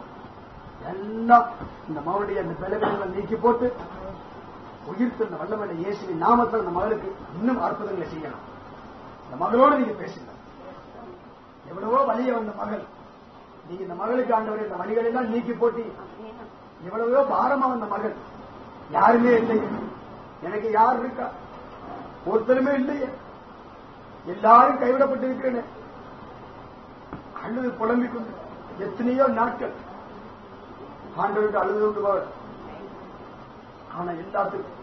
எல்லாம் இந்த மகளுடைய அந்த பலவீனங்களை நீக்கி போட்டு உயிர்த்த இந்த வல்லமையுள்ள இயேசுவின் நாமத்தில் அந்த மகளுக்கு இன்னும் அற்புதங்களை செய்யணும். இந்த மகளோடு நீங்க பேசுங்க. எவ்வளவோ வலிய வந்த மகள், நீங்க இந்த மகளுக்கு ஆண்டவர் இந்த வழிகள் எல்லாம் நீக்கி போட்டி, எவ்வளவோ பாரமா வந்த மகள், யாருமே இல்லையே, எனக்கு யார் இருக்கா, ஒருத்தருமே இல்லையே, எல்லாரும் கைவிடப்பட்டு இருக்கிறேன், அழுது புலம்பிக் கொண்டு எத்தனையோ நாட்கள் ஆண்டவருக்கு அழுது கொண்டு போவார். ஆனா எல்லாத்துக்கும்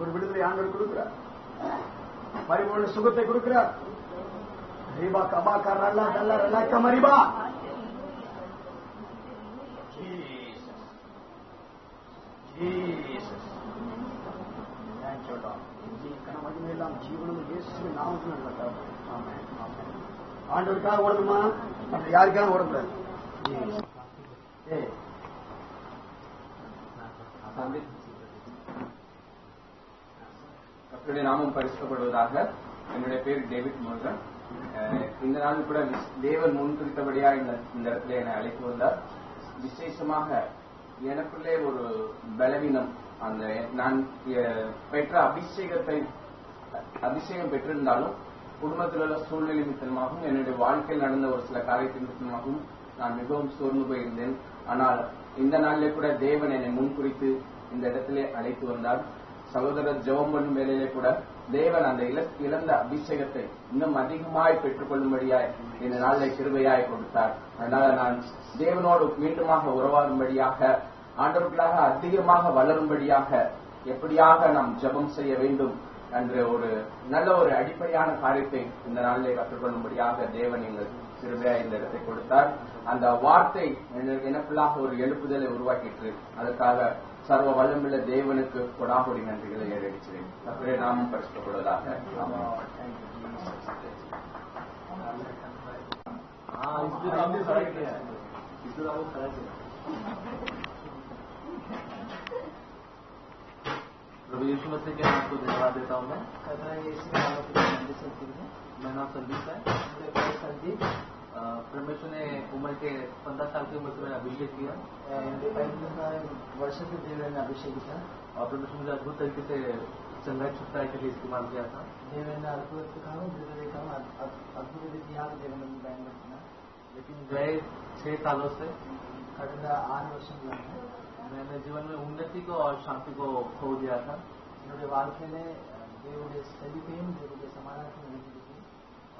ஒரு விடுதலை ஆண்டவர் கொடுக்கிறார், பரிபூர்ண சுகத்தை கொடுக்கிறார். ரீபா கபா கரலா டல்லா ரலா கமரிபா. ஆண்டவருக்காக ஓடணுமா, யாருக்காக ஓடக்கூடாது. கர்த்தருடைய நாமம் பரிசுத்தப்படுவதாக. என்னுடைய பேர் டேவிட் முருகன். இந்த நாள் கூட தேவன் முன்குறித்தபடியா இந்த இடத்துல என்னை அழைத்து வந்தார். விசேஷமாக எனக்குள்ளே ஒரு பலவீனம், அந்த நான் பெற்ற அபிஷேகம் பெற்றிருந்தாலும் குடும்பத்தில் உள்ள சூழ்நிலை நிமித்தமாகவும் என்னுடைய வாழ்க்கையில் நடந்த ஒரு சில காரியத்தின் நிமித்தமாகவும் நான் மிகவும் சோர்ந்து போயிருந்தேன். ஆனால் இந்த நாளிலே கூட தேவன் என்னை முன்குறித்து இந்த இடத்திலே அழைத்து வந்தார். சகோதரர் ஜெபம் பண்ணும் வேலையிலே கூட தேவன் அந்த இழந்த அபிஷேகத்தை இன்னும் அதிகமாய் பெற்றுக்கொள்ளும்படியாய் இந்த நாளில் கிருபையாய் கொடுத்தார். அதனால நான் தேவனோடு மீண்டுமாக உறவாடும்படியாக, ஆண்டவர்களாக அதிகமாக வளரும்படியாக எப்படியாக நாம் ஜெபம் செய்ய வேண்டும் என்ற ஒரு நல்ல ஒரு அடிப்படையான காரியத்தை இந்த நாளிலே கற்றுக்கொள்ளும்படியாக தேவன் எங்கள் கிருபையாய் இந்த இடத்தை கொடுத்தார். அந்த வார்த்தை எனக்குள்ளாக ஒரு எழுப்புதலை உருவாக்கிற்று. அதற்காக சர்வ வல்லமுள்ள தேவனுக்கு கொடாகொடி நன்றிகளை ஏறடிக்கிறேன். கர்த்தருடைய நாமம் பரிசுத்தப்படுவதாக. प्रभु यीशु मसीह के नाम को धन्यवाद देता हूँ मैं। मेरा नाम संदीप है। परमेश्वर ने उम्र के 15 साल की उम्र से मैंने अभिषेक किया वर्ष से देव ने अभिषेक किया और परमेश्वर मुझे अद्भुत तरीके से चंगाई छुटकाई के लिए इस्तेमाल किया था। देव ने अद्भुत लेकिन गए 6 सालों से मैंने जीवन में उन्नति को और शांति को खो दिया था।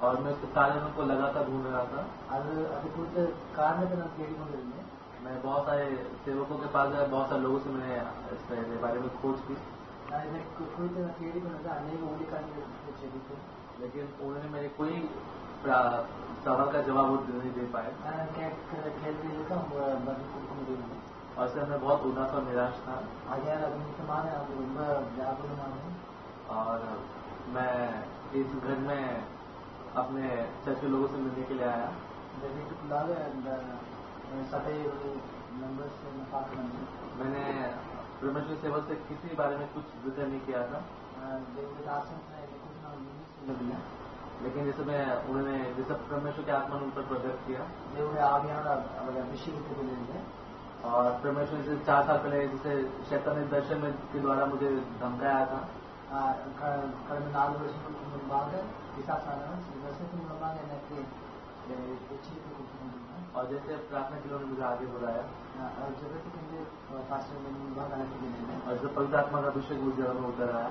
और मैं उसके कारणों को लगातार ढूंढ रहा था। मैं बहुत सारे सेवकों के पास गया, बहुत सारे लोगों से मैंने इसके बारे में खोज की, लेकिन उन्होंने मेरे कोई सवाल का जवाब नहीं दे पाए। और इससे मैं बहुत उदास और निराश था। और मैं इस घर में अपने चर्च के लोगों से मिलने के लिए आया। मैंने परमेश्वर सेवक से किसी बारे में कुछ जिक्र नहीं किया था, लेकिन जैसे उन्होंने जैसे परमेश्वर के आत्मा ने उन पर प्रकट किया और परमेश्वर से 4 साल पहले जैसे शैतान ने दर्शन में के द्वारा मुझे धमकाया था। और जैसे प्रार्थना के लिए मुझे आगे बुलाया और जब पवित्र आत्मा का अभिषेक मुझे उतर आया,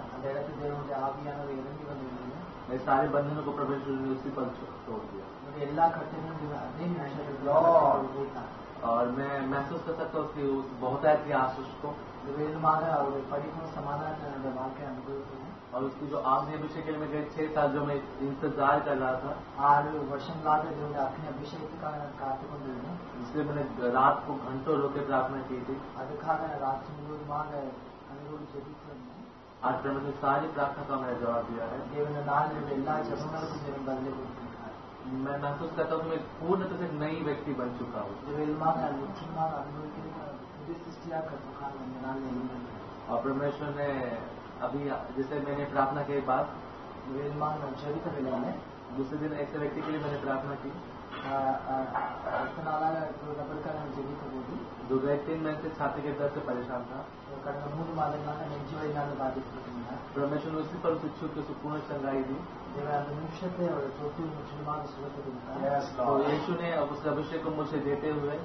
मेरे सारे बंधनों को परमेश्वर ने उसी पर तोड़ दिया। और मैं महसूस कर सकता हूँ कि बहुत है आशीष को और उसकी जो आत्मीय अभिषेक के लिए मैं 6 साल जो मैं इंतजार कर रहा था, इसलिए मैंने रात को घंटों रोक के प्रार्थना की थी। आज परमेश्वर सारी प्रार्थना का मैंने जवाब दिया है। मैं महसूस करता हूँ कि मैं पूर्ण तरह से नई व्यक्ति बन चुका हूँ। और परमेश्वर ने अभी जैसे मैंने प्रार्थना के बाद दूसरे दिन ऐसे व्यक्ति के लिए मैंने प्रार्थना की इतना रबर का जगह तो वो भी 2-3 महीने से छाती के दर्द से परेशान था. kadang 3 மாதங்களாக நெஞ்சு வலியால் பாதிக்கப்பட்டிருந்தார். परमेश्वर ने उसी पर शिक्षु के संपूर्ण चंगाई दी. देव அந்த நிமிஷத்தை அவர் தொட்டு முற்றிலுமாக சுகத்தை கொடுத்தார். तो यीशु ने उस अभिषेक को मुझे देते हुए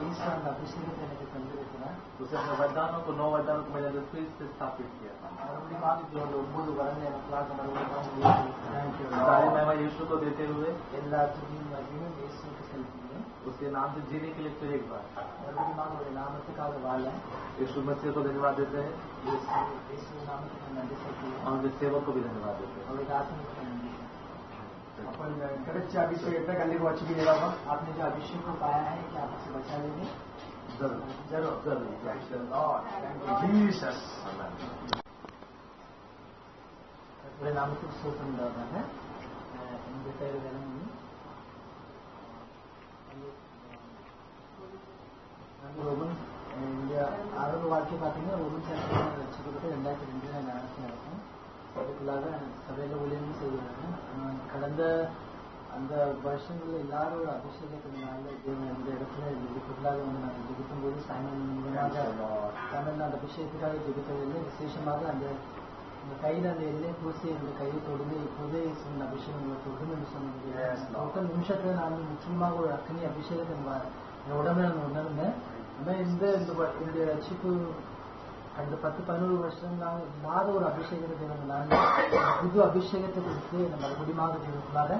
ईसा ने अभिषेकத்தை எனக்கு தந்திருக்கிறார். उसे अपने वरदानों को 9 वरदानों को मैंने फिर से स्थापित किया. மறுபடியும் जो 9 வரங்களை எனக்காக மறுபடியும் सारी महिमा यीशु को देते हुए எல்லா துதியும் மகிமையும் இயேசுவுக்கு செலுத்துகிறேன். उसके नाम से जीने के लिए फिर एक बार मறுபடியும் அவருடைய நாமத்துக்காக வாழ यीशु मसीह को धन्यवाद देते हैं. यीशु नामத்துக்கு நன்றி செலுத்துகிறேன். और उनके सेवक को भी धन्यवाद देते हैं. और दासों को नंदी. अपन कड़च्चे अभिषेक पे कल को अच्छी भी देगा. आपने जो अभिषेक को पाया है कि आप उसे बचा लेंगे. जरूर जरूर जरूर. जीसस मेरे नाम को सोचन दादा है. इनके पैर वेलम रोमन इंडिया आरोग्य वाक्य பார்த்தீங்கன்னா ரோமன் சாஸ்திரம் ரட்சிக்கப்பட்டு 2002 நடக்கும். அதுக்குள்ளாக சபையில ஊழியம் செய்கிறாங்க. கடந்த அந்த வருஷங்களில் எல்லாரோட அபிஷேகத்தினால தேவன் அந்த இடத்துல இதுக்குள்ளாக வந்து நாங்கள் ஜெபிக்கும் போது சாயந்தரம் மூலமாக தமிழ் அந்த அபிஷேகத்துக்காக ஜெபித்ததில்லை. விசேஷமாக அந்த கையில் அந்த எண்ணெய் பூசி அந்த கையை தொடுந்து இப்போதே சொன்ன அபிஷேகம் தொடுன்னு என்று சொன்னது. மொத்த நிமிஷத்துல நான் முக்கியமாக ஒரு அக்னி அபிஷேகத்தை என் உடம்புல நான் உணர்ந்தேன். ஆனால் இந்த ரட்சிப்பு அந்த 10-11 வருஷம் நாங்கள் இல்லாத ஒரு அபிஷேகத்தை தேவனால புது அபிஷேகத்தை கொடுத்து நம்ம மறுபடியும் தேவனுக்குள்ளாக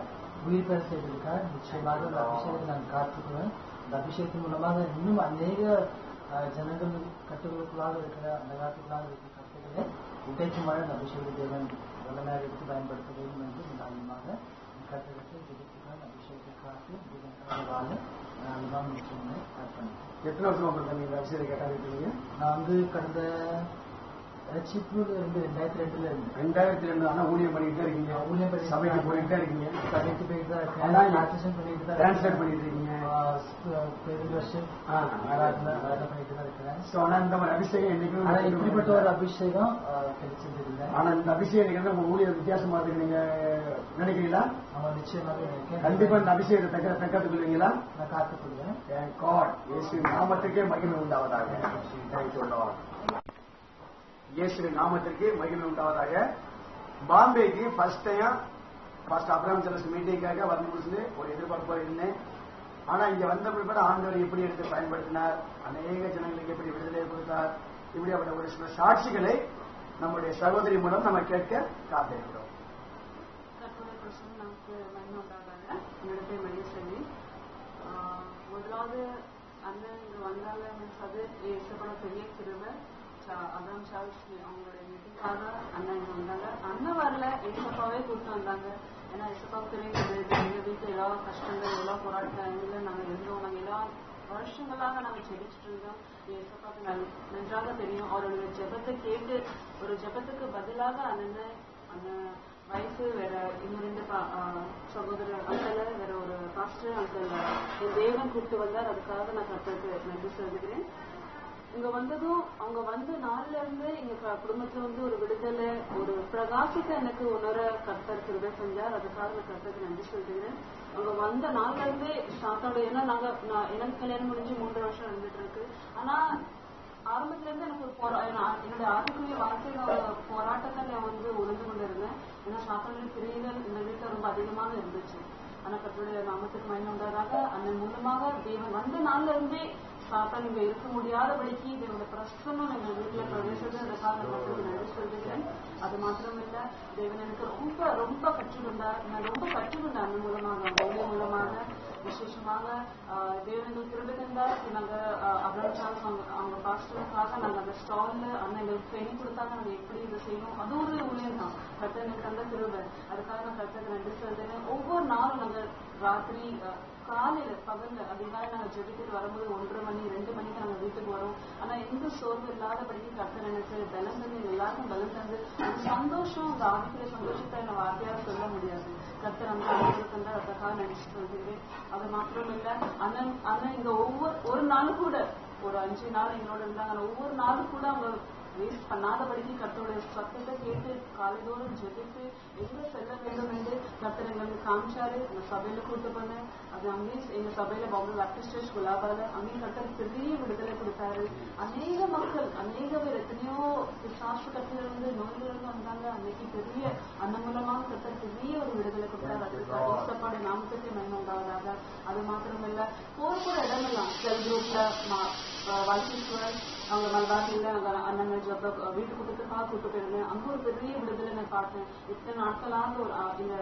உயிர் பெற செய்திருக்கார். நிச்சயமாக அந்த அபிஷேகத்தை நான் காத்துக்குவேன். அந்த அபிஷேகத்தின் மூலமாக இன்னும் அநேக ஜனங்கள் கட்டுகளுக்குள்ளாக இருக்கிற அந்த காலத்துக்குள்ளாக இருக்கிற கட்டுகளை உடைக்குமாறு அந்த அபிஷேக தேவன் வல்லமையாக எடுத்து பயன்படுத்த வேண்டும் என்று இந்த ஆழமாக கட்டுகளுக்கு ஜெபித்துக்கான அபிஷேகத்தை காத்து தேவனுக்காக வாழ அதுதான் நிச்சயமே அர்ப்பணிக்கிறேன். எத்தனை வருஷமா பண்ணீங்க அபிஷேகம் கேட்டாங்க? நான் வந்து கடந்த ரட்சிப்பு 2002 இருந்து ஆனா ஊழியம் பண்ணிட்டு இருக்கீங்க. ஊழியம் பண்ணி சபைக்கு போயிட்டு இருக்கீங்க. சபைக்கு போயிட்டு தான் இருக்கேன். டிரான்ஸ்லேட் பண்ணிட்டு தான் டிரான்ஸ்லேட் பண்ணிட்டு இருக்கீங்க. வருஷம் ஆராதனை பண்ணிட்டு தான் இருக்கிறேன். ஸோ ஆனால் இந்த மாதிரி அபிஷேகம் என்னைக்கும் ஆனால் இப்படிப்பட்ட ஒரு அபிஷேகம் கிடைச்சது இல்லை. ஆனால் இந்த அபிஷேகம் உங்க ஊழியர் வித்தியாசமா இருக்கு நீங்க நினைக்கிறீங்களா? அவன் நிச்சயமாக கண்டிப்பா இந்த அபிஷேகத்தை தக்கத்துக்குள்ளீங்களா? நான் காத்துக்கொள்வேன். காட் இயேசு நாமத்துக்கே மகிமை உண்டாவதாக. இயேசுவின் நாமத்திற்கு மகிமை உண்டாவதாக. பாம்பேக்கு first time first Abram church மீட்டிங்காக வந்து முடிச்சு ஒரு எதிர்பார்ப்பா இருந்தேன். ஆனா இங்க வந்த பிற்பாடு ஆண்டவர் எப்படி எடுத்து பயன்படுத்தினார், அநேக ஜனங்களுக்கு எப்படி விடுதலை கொடுத்தார், இப்படி அப்படி ஒரு சில சாட்சிகளை நம்முடைய சகோதரி மூலம் நம்ம கேட்க காத்திருக்கிறோம். என்னோட பேர் மகேஸ்வரி. முதலாவது அண்ணன் இங்க வந்தாங்க அது ஏசப்பட பெரிய கிருபை. அதான் சார்ஸ் அவங்களுடைய மீட்டிங்காக அண்ணன் இங்க வந்தாங்க. அண்ணன் வரல, ஏசப்பாவே கூப்பிட்டு வந்தாங்க. ஏன்னா ஏசப்பாவுக்கு தெரியுது எங்க வீட்டுல எல்லா கஷ்டங்கள் எல்லா போராட்டங்கள் நாங்க இருந்தோம். நாங்க எல்லா வருஷங்களாக நாங்க செடிச்சுட்டு இருந்தோம். ஏசப்பாவுக்கு நன்றாக தெரியும். அவருடைய ஜெபத்தை கேட்டு ஒரு ஜெபத்துக்கு பதிலாக அண்ணன் அந்த வயசு வேற இன்னும் 2 சகோதரர் அங்கிள் வேற ஒரு பாஸ்டர் அங்கிள் என் தேவன் கூப்பிட்டு வந்தார். அதுக்காக நான் கர்த்தருக்கு நன்றி சொல்கிறேன். இங்க வந்ததும் அவங்க வந்த நாள்ல இருந்து எங்க குடும்பத்துல வந்து ஒரு விடுதலை ஒரு பிரகாசத்தை எனக்கு உணர கர்த்தர் கிருபை செஞ்சார். அதுக்காக நான் கர்த்தருக்கு நன்றி சொல்கிறேன். அவங்க வந்த நாள்ல இருந்தே சாத்தாடு ஏன்னா எனக்கு கல்யாணம் முடிஞ்சு 3 வருஷம் இருந்துட்டு இருக்கு. ஆனா ஆரம்பத்துல இருந்து எனக்கு ஒரு என்னுடைய ஆட்டுக்குரிய வாழ்க்கையில போராட்டத்தை நான் வந்து உணர்ந்து கொண்டு இருந்தேன். ஏன்னா சாத்தானுடைய பிரிவுகள் இந்த வீட்டுல ரொம்ப அதிகமாக இருந்துச்சு. ஆனா கர்த்தருடைய நாமத்துக்கு மகிமை உண்டாதாக அண்ணன் மூலமாக தேவன் வந்த நாள்ல இருந்தே சாத்தான் இங்க இருக்க முடியாதபடிக்கு தேவனுடைய பிரசன்னம் எங்க வீட்டுல பிரவேசத்தை நன்றி சொல்கிறேன். அது மாத்திரமில்ல தேவன் எனக்கு ரொம்ப ரொம்ப கற்றுக்கொண்டார். நான் ரொம்ப கற்றுக்கொண்டேன் அண்ணன் மூலமாக மௌலிய மூலமாக. விசேஷமாக தேவன் திரும்ப தந்தார். நாங்க அப்ராம் அவங்க பாஸ்டருக்காக நாங்க அந்த ஸ்டால்ல அண்ணன் எங்களுக்கு ட்ரெயினிங் கொடுத்தாங்க. நாங்க எப்படி இதை செய்யணும் அது ஒரு ஊழியம் தான். கர்த்தர் எனக்கு தந்த திரும்ப அதுக்காக நான் கர்த்தருக்கு நன்றி சொல்கிறேன். ஒவ்வொரு நாளும் நாங்க ராத்திரி காலையில பகல்ல அதிகாலை நாங்க ஜெபித்துட்டு வரும்போது 1:30 மணி 2 மணிக்கு நாங்க வீட்டுக்கு வரோம். ஆனா எந்த சோர்வு இல்லாதபடிக்கு கர்த்தர் எனக்கு பலம் தந்து எல்லாருக்கும் பலம் தந்து அந்த சந்தோஷம் அந்த ஆவிக்குரிய சந்தோஷத்தை என்ன வார்த்தையாக சொல்ல முடியாது. கர்த்தர் அந்த அனுபவம் தந்தார். அதுக்காக நினைச்சு சொல்கிறேன். அது மாத்திரம் இல்ல அண்ணன் இங்க ஒரு நாளும் கூட ஒரு 5 நாள் எங்களோட இருந்தாங்க. ஒவ்வொரு நாளும் கூட அவங்க வேஸ்ட் பண்ணாதபடிக்கு கர்த்தருடைய சத்தத்தை கேட்டு காலைதோறும் ஜெபித்து எங்க செல்ல வேண்டும் என்று கர்த்தர் எங்களுக்கு காமிச்சாரு. அந்த சபையில கூட்டு பண்ணேன். அது அங்கேயும் எங்க சபையில பாம்பே பேப்டிஸ்ட் சர்ச் குலாபால அங்கேயும் கர்த்தர் பெரிய விடுதலை கொடுத்தாரு. அநேக மக்கள் அநேக பேர் எத்தனையோ சாஸ்திர கத்திலிருந்து நோயிலிருந்து வந்தாங்க. அன்னைக்கு பெரிய அந்த மூலமாக கர்த்தர் பெரிய ஒரு விடுதலை கொடுத்தாரு. அதுக்கு ஈசப்பாடு நாமத்துக்கு மகிமை உண்டாவதாக. அது மாத்திரமில்ல போற இடமெல்லாம் செல் குரூப்ல வாழ்க்கீஸ்வர் அவங்க மல்பாட்டில அண்ணன் வீட்டு கூட்டத்துக்காக கூட்டு போயிருந்தேன். அங்க ஒரு பெரிய விடுதலை நான் பார்த்தேன். இத்தனை நாட்களாக ஒரு இந்த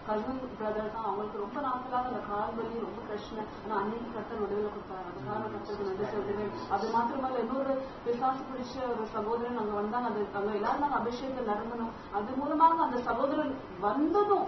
கசின் பிரதர் தான் அவங்களுக்கு ரொம்ப நாட்களாக அந்த கால் வலி ரொம்ப பிரச்சனை. ஆனா அன்னைக்கு கர்த்தர் விடுதலை கொடுத்தாரு. அதுக்காக கர்த்தருக்கு நன்றி சொல்றேன். அது மாத்திரமல்ல இன்னொரு பிசாசு பிடிச்ச ஒரு சகோதரன் அங்க வந்தாங்க. அங்க எல்லாரும் நாங்க அபிஷேகம் நடந்தணும். அது மூலமாக அந்த சகோதரன் வந்ததும்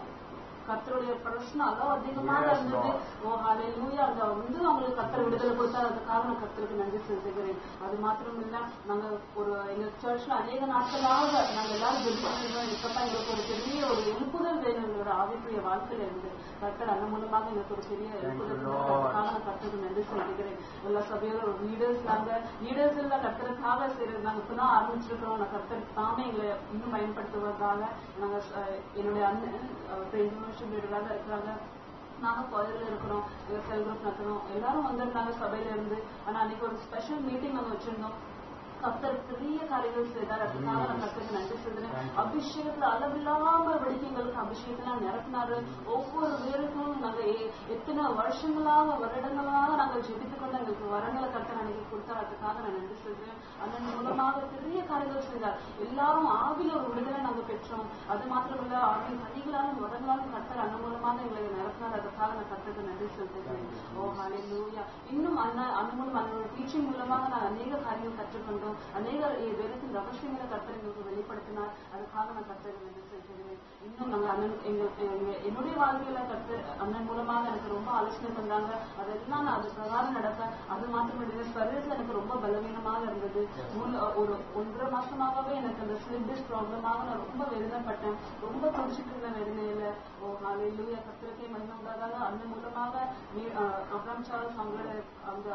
கர்த்தருடைய பிரச்சனை அளவு அதிகமாக இருந்தது. ஓ ஹல்லேலூயா. அங்க வந்து அவங்களுக்கு கர்த்தர் விடுதலை கொடுத்தாரு. அதுக்காக நான் கர்த்தருக்கு நன்றி செலுத்துகிறேன். அது மாத்திரம் இல்ல நாங்க ஒரு எங்க சர்ச்ல அநேக நாட்களாக நாங்க எல்லாரும் ஜெபிச்சிருந்தோம். இப்பதான் எங்களுக்கு ஒரு பெரிய ஒரு எழுப்புதல் வேணும் எங்களோட ஆவிக்குரிய வாழ்க்கையில இருந்து. கர்த்தர் அந்த மூலமாக எங்களுக்கு ஒரு பெரிய எழுப்புதல். அதுக்காக நான் கர்த்தருக்கு நன்றி செலுத்துகிறேன். எல்லா சபையோட லீடர்ஸ் நாங்க லீடர்ஸ் எல்லாம் கர்த்தருக்காக சரி நாங்க இப்பதான் ஆரம்பிச்சிருக்கிறோம். நான் கர்த்தர் தாமே எங்களை இன்னும் பயன்படுத்துவதாக நாங்க என்னுடைய அண்ணன் வீடுகளாக இருக்கிறாங்க. நாங்க கோயில இருக்கிறோம். செல் குரூப் நடத்துறோம். எல்லாரும் வந்திருந்தாங்க சபையில இருந்து. ஆனா அன்னைக்கு ஒரு ஸ்பெஷல் மீட்டிங் நாங்க வச்சிருந்தோம். கர்த்தர் பெரிய காரியங்கள் செய்தார். அதுக்காக நான் கர்த்தருக்கு நன்றி சொல்றேன். அபிஷேகத்துல அளவில்லாம வெடிக்கைங்களுக்கு அபிஷேகத்துல நிரப்பினாரு. ஒவ்வொரு பேருக்கும் நாங்க எத்தனை வருடங்களாக நாங்க ஜெபித்துக் கொண்டு எங்களுக்கு வரங்களை கர்த்தர் அன்னைக்கு கொடுத்தார். அதுக்காக நான் நன்றி சொல்றேன். அதன் மூலமாக பெரிய காரியங்கள் செய்தார். எல்லாரும் ஆவில ஒரு விடுதலை நாங்க பெற்றோம். அது மாத்திரமில்ல ஆவின் கனிகளாலும் வரங்களாலும் கர்த்தர் அந்த மூலமாக எங்களை நிரப்பினார். அதுக்காக நான் கர்த்தருக்கு நன்றி சொல்றேன். ஓ ஹல்லேலூயா. இன்னும் அந்த மூலம் அந்த டீச்சிங் மூலமாக நான் அநேக காரியங்கள் கற்றுக்கொண்டோம். அநேக பேருக்கு ரகசியங்களை கர்த்தர் எங்களுக்கு வெளிப்படுத்தினார். அதுக்காக நான் கர்த்தருக்கு நன்றி செலுத்துகிறேன். இன்னும் நாங்க என்னுடைய வாழ்க்கையில கர்த்தர் அண்ணன் மூலமாக எனக்கு ரொம்ப ஆலோசனை பண்றாங்க. அதெல்லாம் நான் அது பிரகாரம் நடப்பேன். அது மாத்திரம் இல்லை சரீரத்துல எனக்கு ரொம்ப பலவீனமாக இருந்தது. ஒரு 1.5 மாசமாகவே எனக்கு அந்த ஸ்லிப் டிஸ்க் ப்ராப்ளமாக நான் ரொம்ப வேதனைப்பட்டேன். ரொம்ப துடிச்சிட்டு இருந்த வேதனையில. ஓ ஹல்லேலூயா. கர்த்தருக்கே மகிமை உண்டாவதாக. அண்ணன் மூலமாக அப்ராம் சார்ல்ஸ் அவங்களோட அந்த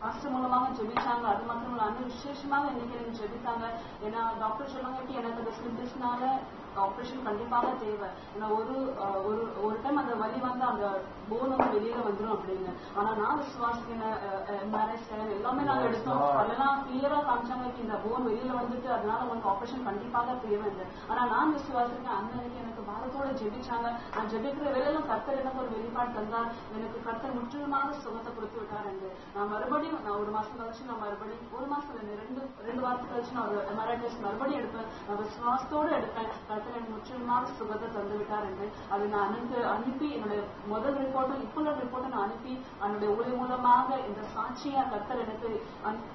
பாஸ்டர் மூலமாக ஜெபிச்சாங்க. அது மாத்திரம் இல்லை அண்ணன் விசேஷமாக இன்னைக்கு எனக்கு ஜெபித்தாங்க. ஏன்னா டாக்டர் சொன்னாங்க எனக்கு அந்த ஸ்லிப் டிஸ்க்னால ஆபரேஷன் கண்டிப்பாக தேவை. ஏன்னா ஒரு டைம் அந்த வலி வந்து அந்த போன் வந்து வெளியில வந்துடும் அப்படின்னு. ஆனா நான் விசுவாசிக்கிறேன். எம்ஆர்ஐ ஸ்கேன் எல்லாமே நாங்க எடுத்தோம். அதெல்லாம் கிளியரா காமிச்சாங்க இந்த போன் வெளியில வந்துட்டு அதனால உங்களுக்கு ஆபரேஷன் கண்டிப்பாக தேவை. ஆனா நான் விசுவாசிக்கிறேன். அன்னைக்கு எனக்கு பாரத்தோட ஜெபிச்சாங்க. நான் ஜெபிக்கிற வேலையிலும் கர்த்தர் எனக்கு ஒரு வெளிப்பாடு தந்தார். எனக்கு கர்த்தர் முற்றிலுமாக சுகத்தை கொடுத்து விட்டார் என்று. நான் மறுபடியும் நான் 1 மாசம் கழிச்சு நான் மறுபடியும் 1 மாசம் இல்லை 2 வாரத்துக்கு கழிச்சு நான் ஒரு எம்ஆர்ஐ டெஸ்ட் மறுபடியும் எடுப்பேன். நான் விசுவாசத்தோடு எடுப்பேன். கர்த்தர் எனக்கு முற்றிலுமாக சுகத்தை தந்து விட்டார் என்று. அதை நான் அனுப்பி என்னுடைய முதல் ரிப்போர்ட்டும் இப்போ ரிப்போர்ட்டும் நான் அனுப்பி என்னுடைய ஊழிய மூலமாக இந்த சாட்சியா கர்த்தர் எனக்கு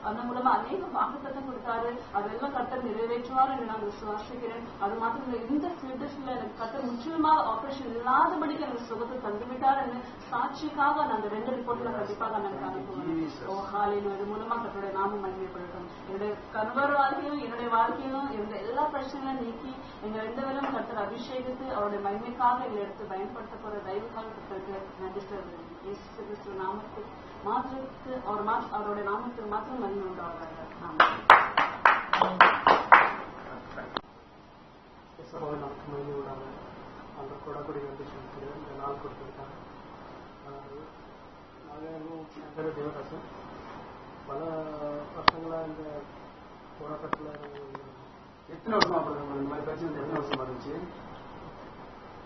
அந்த மூலமா அநேக வாக்குத்தத்தம் கொடுத்தாரு. அதெல்லாம் கர்த்தர் நிறைவேற்றுவார் என்று நான் விசுவாசிக்கிறேன். அது மாத்திரம் இந்த ஸ்லிப்டிஸ்ல எனக்கு கர்த்தர் முற்றிலுமாக ஆபரேஷன் இல்லாதபடிக்கு எனக்கு சுகத்தை தந்துவிட்டார் என்று சாட்சிக்காக நான் அந்த 2 ரிப்போர்ட்ல கண்டிப்பாக நான் அனுப்புவேன். ஓ ஹல்லேலூயா. இது மூலமா கர்த்தருடைய நாமம் மகிமைப்படட்டும். என்னுடைய கணவர் வாழ்க்கையிலும் என்னுடைய வாழ்க்கையிலும் இருந்த எல்லா பிரச்சனைகளும் நீக்கி எங்க 2 பேரும் கர்த்தர் அபிஷேகித்து அவருடைய மகிமைக்காக எங்களை எடுத்து பயன்படுத்த போற தயவுக்காக கர்த்தருக்கு நன்றி சொல்றேன். இயேசு கிறிஸ்து நாமத்துக்கு மாத்திரத்துக்கு அவருடைய நாமத்துக்கு மாத்திரம் மகிமை உண்டாவதாக. நமக்கு மகிமை உண்டாக அந்த கொடக்குடி நன்றி சொல்லிக்கிறேன். இந்த நாள் கொடுத்துருக்காங்க. நாங்கள் தேவதாசன் பல வருஷங்களா இந்த போராட்டத்தில் எத்தனை வருஷமா இந்த மாதிரி பிரச்சனை எத்தனை வருஷமா இருந்துச்சு?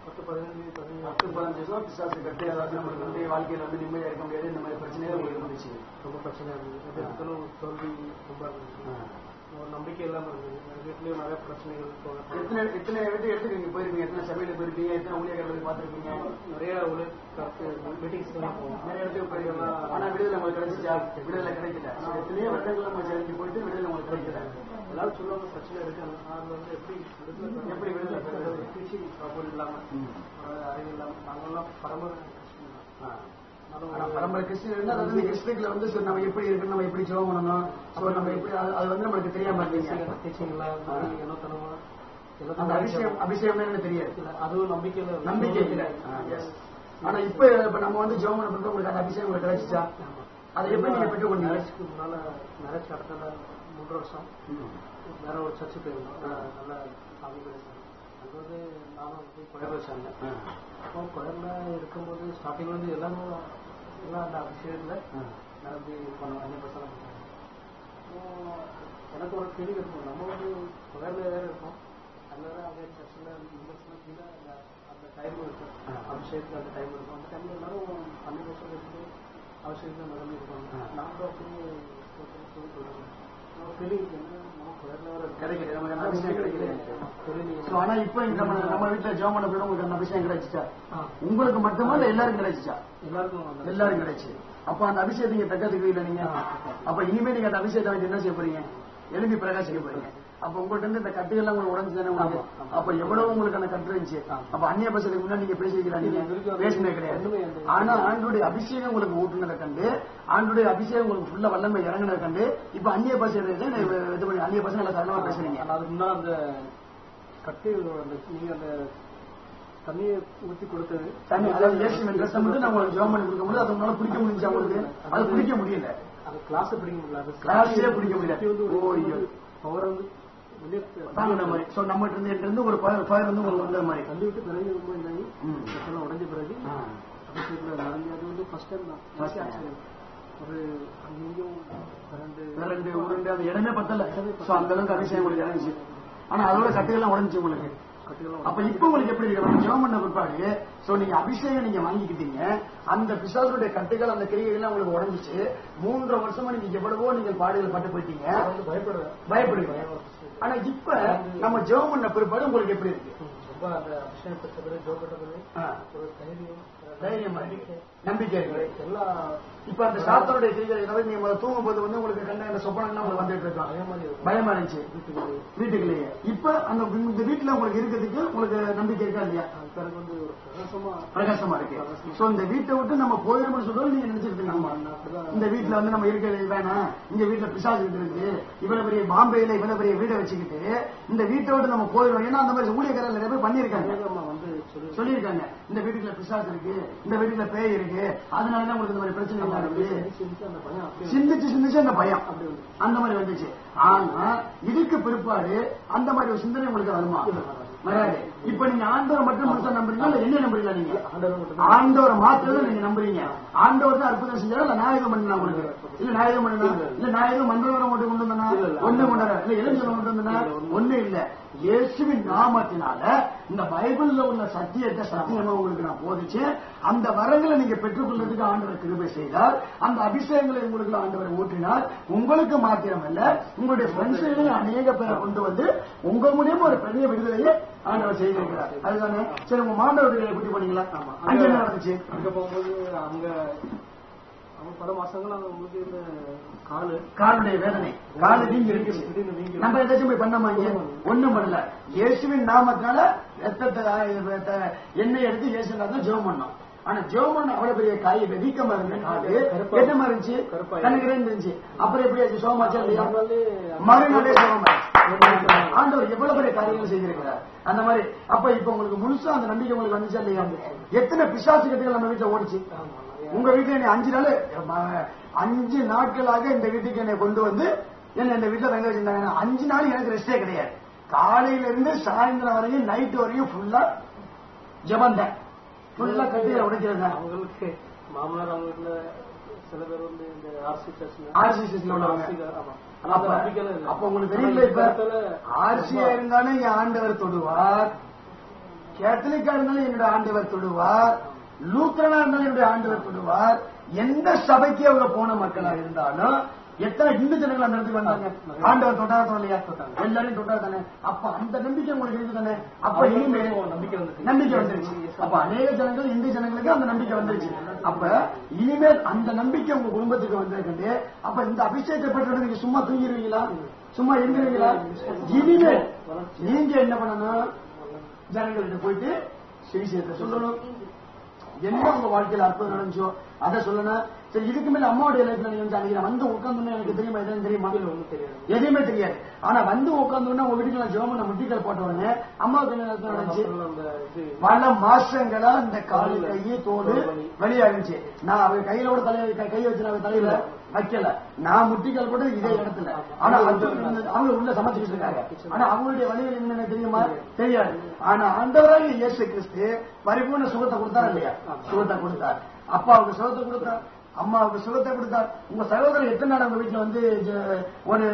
10-15 வருஷம் பிசாசு கட்டி அதாவது நம்மளுக்கு வந்து வாழ்க்கையில வந்து நிம்மதியா இருக்க முடியாது. இந்த மாதிரி பிரச்சனையே உங்களுக்கு இருந்துச்சு. ரொம்ப பிரச்சனையா இருந்தது. எத்தனும் தோல்வி ரொம்ப இருந்துச்சு. ஒரு நம்பிக்கை இல்லாம இருந்தது. வீட்லயும் நிறைய பிரச்சனைகள் எத்தனை இடத்துக்கு நீங்க போயிருப்பீங்க? எத்தனை சபையில போயிருப்பீங்க? எத்தனை ஊழியர்கள் பார்த்துருப்பீங்க? நிறைய மீட்டிங்ஸ் போவோம். நிறைய இடத்துக்கு போயிருக்கீங்க. ஆனா விடுதலை உங்களுக்கு கிடைச்சிச்சா? விடுதலை கிடைக்கல. எத்தனையோ வருடங்கள் நம்ம சேர்ந்து போயிட்டு விடுதலை உங்களுக்கு கிடைக்கல. எல்லாரும் சொல்லுவாங்க பிரச்சனை இருக்கு. அது வந்து எப்படி விடுதலை டீச்சிங் ப்ராப்பர் இல்லாம அறிவு இல்லாம நாங்கெல்லாம் பரம்பரை கிறிஸ்டியன் இருந்தா அது வந்து ஹிஸ்டரியில வந்து நம்ம எப்படி இருக்கு, நம்ம எப்படி ஜெபம் பண்ணணும், நம்ம எப்படி அது வந்து நம்மளுக்கு தெரியாம இருக்கீங்க. டீச்சிங்ல என்னத்தனமா அந்த அபிஷேகம் எனக்கு தெரியாது. அதுவும் நம்பிக்கை இல்லை. ஆனா இப்ப நம்ம வந்து ஜெபம் பண்ண உங்களுக்கு அந்த அபிஷேகம் உங்களுக்கு கிடைச்சிச்சா? அதை எப்படி நீங்க பெற்றுக் கொண்டீங்க? முன்னால மேரேஜ் கடத்தல 3 வருஷம் வேற ஒரு சர்ச்சு போயிருந்தோம். நல்ல சாமி பேசுறேன். அங்க வந்து நானும் போய் கொயர் வச்சாங்க. குழந்தை இருக்கும்போது ஸ்டார்டிங்ல இருந்து எல்லாரும் எல்லாம் அந்த அபிஷேகத்துல நடந்து பண்ணுவோம். அன்னை பசங்க எனக்கு ஒரு கேள்வி இருக்கும். நம்ம வந்து குழந்தை வேற இருக்கும், அதனால அதே சர்ச்சில் கீழே அந்த டைம் இருக்கும், அபிஷேகத்தில் அந்த டைம் இருக்கும். அந்த டைம்ல எல்லாரும் அன்னை பசங்க இருந்து அபிஷேகத்தில் நடந்து இருப்பாங்க. நாங்கள் அப்படியே சொல்லுவோம். ஆனா இப்ப நம்ம வீட்டுல ஜெபம் பண்ண போய் உங்களுக்கு அந்த அபிஷேகம் கிடைச்சிச்சா? உங்களுக்கு மட்டுமா இல்ல எல்லாரும் கிடைச்சிச்சா? எல்லாரும் கிடைச்சு. அப்ப அந்த அபிஷேகத்தை நீங்க பெற்றதுக்கு இல்லை நீங்க. அப்ப இனிமே நீங்க அந்த அபிஷேகத்தை வந்து என்ன செய்ய போறீங்க? எழுப்பி பிரகாசிக்க போறீங்க. அப்ப உங்கள்ட்ட இருந்து இந்த கட்டுகள்லாம் உங்களுக்கு உடஞ்சு தானே உங்களுக்கு. அப்ப எவ்வளவு உங்களுக்கு அந்த கட்டு இருந்துச்சு. அப்ப அந்நிய பசங்களுக்கு முன்னாடி நீங்க பேசிக்கிறீங்க, பேசினே கிடையாது. ஆனா ஆண்டுடைய அபிஷேகம் உங்களுக்கு ஊட்டுனதை கண்டு, ஆண்டுடைய அபிஷேகம் உங்களுக்கு ஃபுல்லா வல்லமை இறங்கினதை கண்டு இப்ப அந்நிய பசங்க இது பண்ணி அந்நிய பசங்க எல்லாம் சரணமா பேசுறீங்க. அதுக்கு முன்னாடி அந்த கட்டு நீங்க அந்த தண்ணியை ஊற்றி கொடுத்தது தண்ணி, அதாவது இயேசுவின் ரத்தம் வந்து நம்ம ஜெபம் பண்ணி கொடுக்க முடியாது. அது உங்களால பிடிக்க முடிஞ்சா உங்களுக்கு? அது பிடிக்க முடியல, அது கிளாஸ் பிடிக்க முடியல, அது கிளாஸே பிடிக்க முடியல. பவர் வந்து நம்ம இருந்து ஒரு ஃபயர் வந்து உங்களுக்கு வந்த மாதிரி தள்ளி விட்டு பிறகு ரொம்ப இதாகி எல்லாம் உடஞ்ச பிறகு அபிஷேகத்தில் நடந்து அது வந்து ஃபர்ஸ்ட் டைம் தான். ஒரு அங்கேயும் ரெண்டு உருண்டு அந்த இடமே பத்தல. அந்த அளவுக்கு அபிஷேகம் உங்களுக்கு இறங்குச்சு. ஆனா அதோட கட்டுகள்லாம் உடஞ்சிச்சு உங்களுக்கு. அப்ப இப்ப உங்களுக்கு எப்படி இருக்கு? ஜெபம் பண்ண பிற்பாடு நீங்க அபிஷேகம் நீங்க வாங்கிக்கிட்டீங்க, அந்த பிசாசுடைய கட்டுகள் அந்த கிரியைகள் உங்களுக்கு உடஞ்சிச்சு. 3 வருஷமா நீங்க எவ்வளவோ நீங்க பாடுகள் பட்டு போயிட்டீங்க, பயப்படுவீங்க. ஆனா இப்ப நம்ம ஜெபம் பண்ண பிற்பாடு உங்களுக்கு எப்படி இருக்கு? ரொம்ப அந்த அபிஷேகம் பெற்ற ஜெபம் ஒரு தைரியம் நம்பிக்கை இருக்கு எல்லா. இப்ப அந்த சாத்தனுடைய கிரிகளை நீங்க தூங்கும் போது வந்து உங்களுக்கு கண்ட அந்த சொப்பனம் உங்களுக்கு வந்துட்டு இருக்காங்க, பயமா இருந்துச்சு வீட்டுக்குள்ளேயே. இப்ப அந்த இந்த வீட்டுல உங்களுக்கு இருக்கிறதுக்கு உங்களுக்கு நம்பிக்கை இருக்கா இல்லையா? வந்து ஒரு பிரகாசமா இருக்கு. சோ இந்த வீட்டை விட்டு நம்ம போயிடணும்னு சொல்றது நீங்க நினைச்சிருக்கீங்க. இந்த வீட்டுல வந்து நம்ம இருக்கிறது வேணாம், இந்த வீட்டுல பிசாசு இருக்கு, இவ்வளவு பெரிய பாம்பேல இவ்வளவு பெரிய வீடை வச்சுக்கிட்டு இந்த வீட்டை விட்டு நம்ம போயிடுவோம். ஏன்னா அந்த மாதிரி ஊழியக்காரர் நிறைய பேர் பண்ணிருக்காங்க, சொல்லியிருக்காங்க. இந்த வீட்டுல பிசாசு இருக்கு, இந்த வீட்டுல பேய் இருக்கு, அதனாலதான் உங்களுக்கு இந்த மாதிரி பிரச்சனை இருக்கு. சிந்திச்சு அந்த பயம் அந்த மாதிரி வந்துச்சு. ஆனா இதுக்கு பிற்பாடு அந்த மாதிரி ஒரு சிந்தனை உங்களுக்கு வருமா? வராது. இப்ப நீங்க ஆண்டவரை மட்டும் முழுசா நம்புறீங்களா இல்ல என்ன நம்புறீங்களா? நீங்க ஆண்டவரை மாத்திரம் நீங்க நம்புறீங்க. ஆண்டவர் தான் அற்புதம் செஞ்சாலும் இல்ல நாயகம் பண்ணா உங்களுக்கு? இல்ல நாயகம் பண்ணா இல்ல நாயகம் மந்திரம் மட்டும் கொண்டு வந்தனா ஒண்ணு கொண்டாட இல்ல இளைஞர் கொண்டு வந்தனா ஒண்ணு இல்ல. இயேசுவின் நாமத்தினால இந்த பைபிள்ல உள்ள சத்தியத்தை சத்தியமா உங்களுக்கு நான் போதிச்சு அந்த வரங்களை நீங்க பெற்றுக்கொள்றதுக்கு ஆண்டவர் கிருபை செய்தால், அந்த அபிஷேகங்களை உங்களுக்கு ஆண்டவர் ஊற்றினால் உங்களுக்கு மாத்திரம் அல்ல உங்களுடைய ஃப்ரெண்ட்ஸ்களையும் அநேக பேரை கொண்டு வந்து உங்க மூலியமா ஒரு பெரிய விடுதலையை ஆண்டவர் செய்திருக்கிறார். அதுதானே? சரி, உங்க மாண்டவர் விடுதலை எப்படி பண்ணீங்களா? அங்க என்ன நடந்துச்சு? அங்க போகும்போது அங்க பல மாசங்கள் அங்க உங்களுக்கு இந்த காலுடைய வேதனை, காலு நீங்க இருக்கு. நம்ம ஏதாச்சும் போய் பண்ணாம இங்க ஒண்ணும் பண்ணல. இயேசுவின் நாமத்தினால ரத்தத்தை எண்ணெய் எடுத்து இயேசு தான் ஜெபம் பண்ணோம். ஆனா ஜெபம் பண்ண அவ்வளவு பெரிய காய் வீக்கமா இருந்த காலு என்னமா இருந்துச்சு? கணக்கு இருந்துச்சு. அப்புறம் எப்படி ஆச்சு? சோமாச்சா இல்லையா? மறுநாளே சோமாச்சு. ஆண்டவர் எவ்வளவு பெரிய காரியங்கள் செய்திருக்கிறார். அந்த மாதிரி அப்ப இப்ப உங்களுக்கு முழுசா அந்த நம்பிக்கை உங்களுக்கு வந்துச்சா இல்லையா? எத்தனை பிசாசு கட்டுகள் நம்ம வீட்டுல ஓடிச்சு? உங்க வீட்டுல என்னை 5 நாட்களாக இந்த வீட்டுக்கு என்னை கொண்டு வந்து என்ன இந்த வீட்டுல தங்க வச்சிருந்தாங்க. 5 நாள் எனக்கு ரெஸ்டே கிடையாது. காலையில இருந்து சாயந்தரம் வரைக்கும் நைட்டு வரைக்கும் ஃபுல்லா ஜபந்தேன், ஃபுல்லா கட்டில உடைக்கிறது. அவங்களுக்கு மாமனார் அவங்க வீட்டுல சில பேர் வந்து இந்த ஆர்சிசிஸ்ல உள்ளவங்க. அப்ப உங்களுக்கு தெரியல, இப்ப ஆர்சியா இருந்தாலும் என் ஆண்டவர் தொடுவார், கேத்தலிக்கா இருந்தாலும் என்னோட ஆண்டவர் தொடுவார், லூத்தரனா இருந்தாலும் என்னுடைய ஆண்டவர் தொடுவார். எந்த சபைக்கு அவங்க போன மக்களாக இருந்தாலும் எத்தனை இந்து ஜனங்கள் அந்த இடத்துக்கு வந்தாங்க, ஆண்டவர் தொட்டார சொல்லலையா? எல்லாரையும் தொட்டா தானே. அப்ப அந்த நம்பிக்கை உங்களுக்கு இருக்கு தானே. அப்ப இனிமே நம்பிக்கை வந்துருச்சு. அப்ப அநேக ஜனங்கள் இந்து ஜனங்களுக்கு அந்த நம்பிக்கை வந்துருச்சு. அப்ப இனிமேல் அந்த நம்பிக்கை உங்க குடும்பத்துக்கு வந்திருக்கு. அப்ப இந்த அபிஷேகத்தை பெற்ற நீங்க சும்மா தூங்கிடுவீங்களா? சும்மா இருந்துருவீங்களா? இனிமேல் நீங்க என்ன பண்ணணும்? ஜனங்கள்கிட்ட போயிட்டு சுவிசேஷத்தை சொல்லணும். என்ன உங்க வாழ்க்கையில அற்புதம் நடந்துச்சோ அதை சொல்லணும். சரி, இதுக்கு மேல அம்மாவுடைய லைஃப்ல நீங்க வந்து அன்னைக்கு நான் வந்து உட்கார்ந்தோன்னு எனக்கு தெரியுமா எதுவும் தெரியுமா? ஒன்றும் தெரியாது. எதுவுமே தெரியாது. ஆனா வந்து உட்கார்ந்தோன்னா உங்க வீட்டுக்கு நான் ஜோமன் முட்டிக்கல் போட்ட உடனே அம்மாவுக்கு என்ன நடந்துச்சு? அந்த இது பல மாசங்களா இந்த காலு கையை தோடு வெளியாகிச்சு. நான் அவங்க கையில கூட கை வச்சு நான் தலையில வைக்கல. நான் முட்டிக்கால் கூட இதே இடத்துல. ஆனா அவங்க உள்ள சமைச்சுக்கிட்டு இருக்காங்க. ஆனா அவங்களுடைய வழிகள் என்னன்னு தெரியுமா? தெரியாது. ஆனா ஆண்டவராகிய இயேசு கிறிஸ்து பரிபூர்ண சுகத்தை கொடுத்தார் இல்லையா? சுகத்தை கொடுத்தார். அப்பாவுக்கு சுகத்தை கொடுத்தார், அம்மாவுக்கு சுகத்தை கொடுத்தார். உங்க சகோதரர் எத்தனை நாள் உங்க வீட்டுல வந்து ஒரு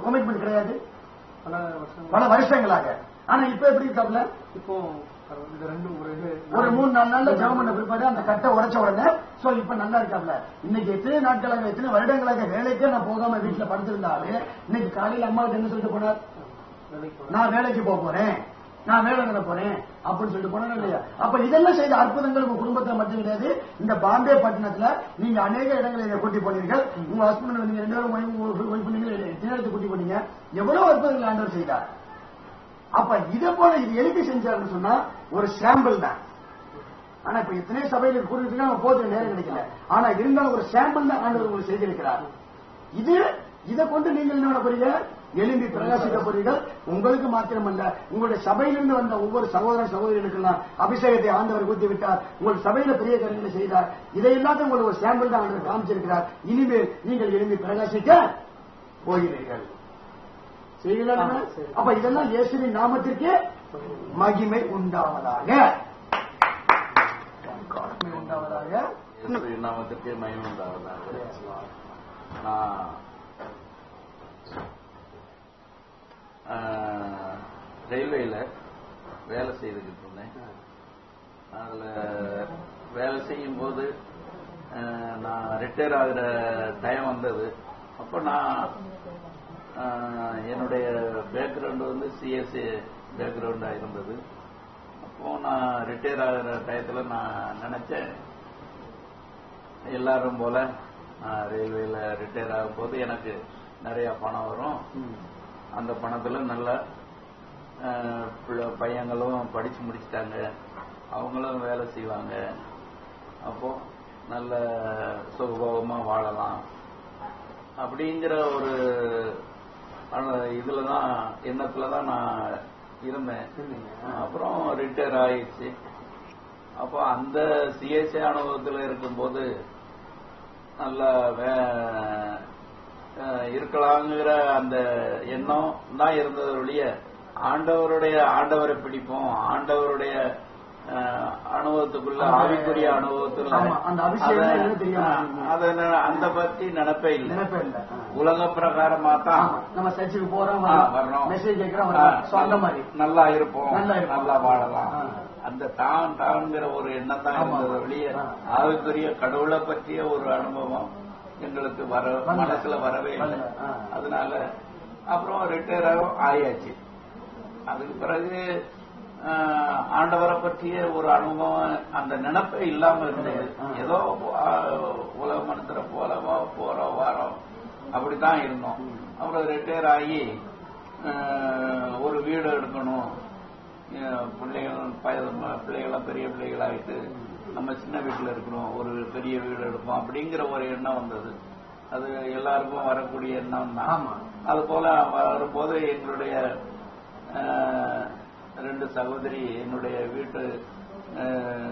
கமிட்மெண்ட் கிடையாது? பல வருஷங்களாக. ஆனா இப்ப எப்படி இருக்காப்ல? இப்போ இந்த ஒரு 3-4 நாள்ல ஜெபம் பண்ண பிற்பாடு அந்த கட்டை உடைச்ச உடனே சோ இப்ப நல்லா இருக்காப்ல. இன்னைக்கு எத்தனை நாட்களாக எத்தனை வருடங்களாக வேலைக்கே நான் போகாம வீட்டுல படுத்திருந்தாலும் இன்னைக்கு காலையில அம்மா கிட்ட என்ன சொல்லிட்டு போனார்? நான் வேலைக்கு போறேன், நான் வேலை நடத்த போறேன் அப்படின்னு சொல்லிட்டு போனா இல்லையா? அப்ப இதெல்லாம் செய்த அற்புதங்கள் உங்க குடும்பத்தை மட்டும் கிடையாது. இந்த பாம்பே பட்டணத்துல நீங்க அநேக இடங்களை கூட்டி போனீர்கள். உங்க ஹஸ்பண்ட் நீங்க 2 பேரும் கூட்டி போனீங்க. எவ்வளவு அற்புதங்கள் ஆண்டவர் செய்தார். அப்ப இதை போல இது எதுக்கு செஞ்சாருன்னு சொன்னா ஒரு சாம்பிள் தான். ஆனா இப்ப எத்தனை சபையில் கூறிட்டு போது நேரம் கிடைக்கல. ஆனா இருந்தாலும் ஒரு சாம்பிள் தான் ஆண்டவர் உங்களுக்கு செய்திருக்கிறார். இதை கொண்டு நீங்கள் என்ன பண்ண போறீங்க? எழும்பி பிரகாசிக்க போறீர்கள். உங்களுக்கு மாத்திரமல்ல, உங்களுடைய சபையிலிருந்து வந்த ஒவ்வொரு சகோதர சகோதரிகளுக்கெல்லாம் அபிஷேகத்தை ஆண்டவர் ஊற்றி விட்டார். உங்கள் சபையில பெரிய காரியங்களை செய்தார். இதை எல்லாத்தையும் உங்களுக்கு ஒரு சாம்பிள் தான் ஆண்டவர் காமிச்சிருக்கிறார். இனிமேல் நீங்கள் எழும்பி பிரகாசிக்க போகிறீர்கள். செய்யலாம். அப்ப இதெல்லாம் இயேசுவின் நாமத்திற்கு மகிமை உண்டாவதாக. நாமத்திற்கே மகிமை உண்டாவதாக. நான் ரயில்வேல வேலை செய்துகிட்டு இருந்தேன். அதுல வேலை செய்யும் போது நான் ரிட்டையர் ஆகிற டைம் வந்தது. அப்போ நான் என்னுடைய பேக்ரவுண்ட் வந்து சிஎஸ்சி பேக்ரவுண்டா இருந்தது. அப்போ நான் ரிட்டையர் ஆகிற டயத்துல நான் நினைச்சேன் எல்லாரும் போல நான் ரயில்வேல ரிட்டையர் ஆகும் போது எனக்கு நிறைய பணம் வரும். அந்த பணத்துல நல்ல பையங்களும் படிச்சு முடிச்சிட்டாங்க, அவங்களும் வேலை செய்வாங்க. அப்போ நல்ல சுகபோகமா வாழலாம் அப்படிங்கிற ஒரு இதுலதான் எண்ணத்துலதான் நான் இருந்தேன். அப்புறம் ரிட்டையர் ஆயிடுச்சு. அப்போ அந்த சிஎஸ்சி அனுபவத்தில் இருக்கும்போது நல்ல இருக்கலாங்கிற அந்த எண்ணம் தான் இருந்ததொழிய ஆண்டவரை பிடிப்போம், ஆண்டவருடைய அனுபவத்துக்குள்ள ஆவிக்குரிய அனுபவத்துல அந்த பத்தி நினைப்பே இல்லை. உலக பிரகாரமா தான் நம்ம சர்ச்சுக்கு போறோம், வர்றோம், மெசேஜ் கேட்கிறோம், நல்லா இருப்போம், நல்லா வாழலாம். அந்த தான்ங்கிற ஒரு எண்ணம் தான் இருந்தது வெளியே ஆவிக்குரிய கடவுளை பற்றிய ஒரு அனுபவம் எங்களுக்கு மனசுல வரவே இல்லை. அதனால அப்புறம் ரிட்டையர் ஆயாச்சு. அதுக்கு பிறகு ஆண்டவரை பற்றிய ஒரு அனுபவம் அந்த நினைப்பே இல்லாம இருந்தது. ஏதோ உலக மனுஷரை போல போறோம் வாரோம் அப்படித்தான் இருந்தோம். அப்புறம் ரிட்டையர் ஆகி ஒரு வீடு எடுக்கணும், பிள்ளைகள்லாம் பெரிய பிள்ளைகளாயிட்டு நம்ம சின்ன வீட்டுல இருக்கணும், ஒரு பெரிய வீடு எடுப்போம் அப்படிங்கிற ஒரு எண்ணம் வந்தது. அது எல்லாருக்கும் வரக்கூடிய எண்ணம் தான். அது போல வரும்போது எங்களுடைய 2 சகோதரி என்னுடைய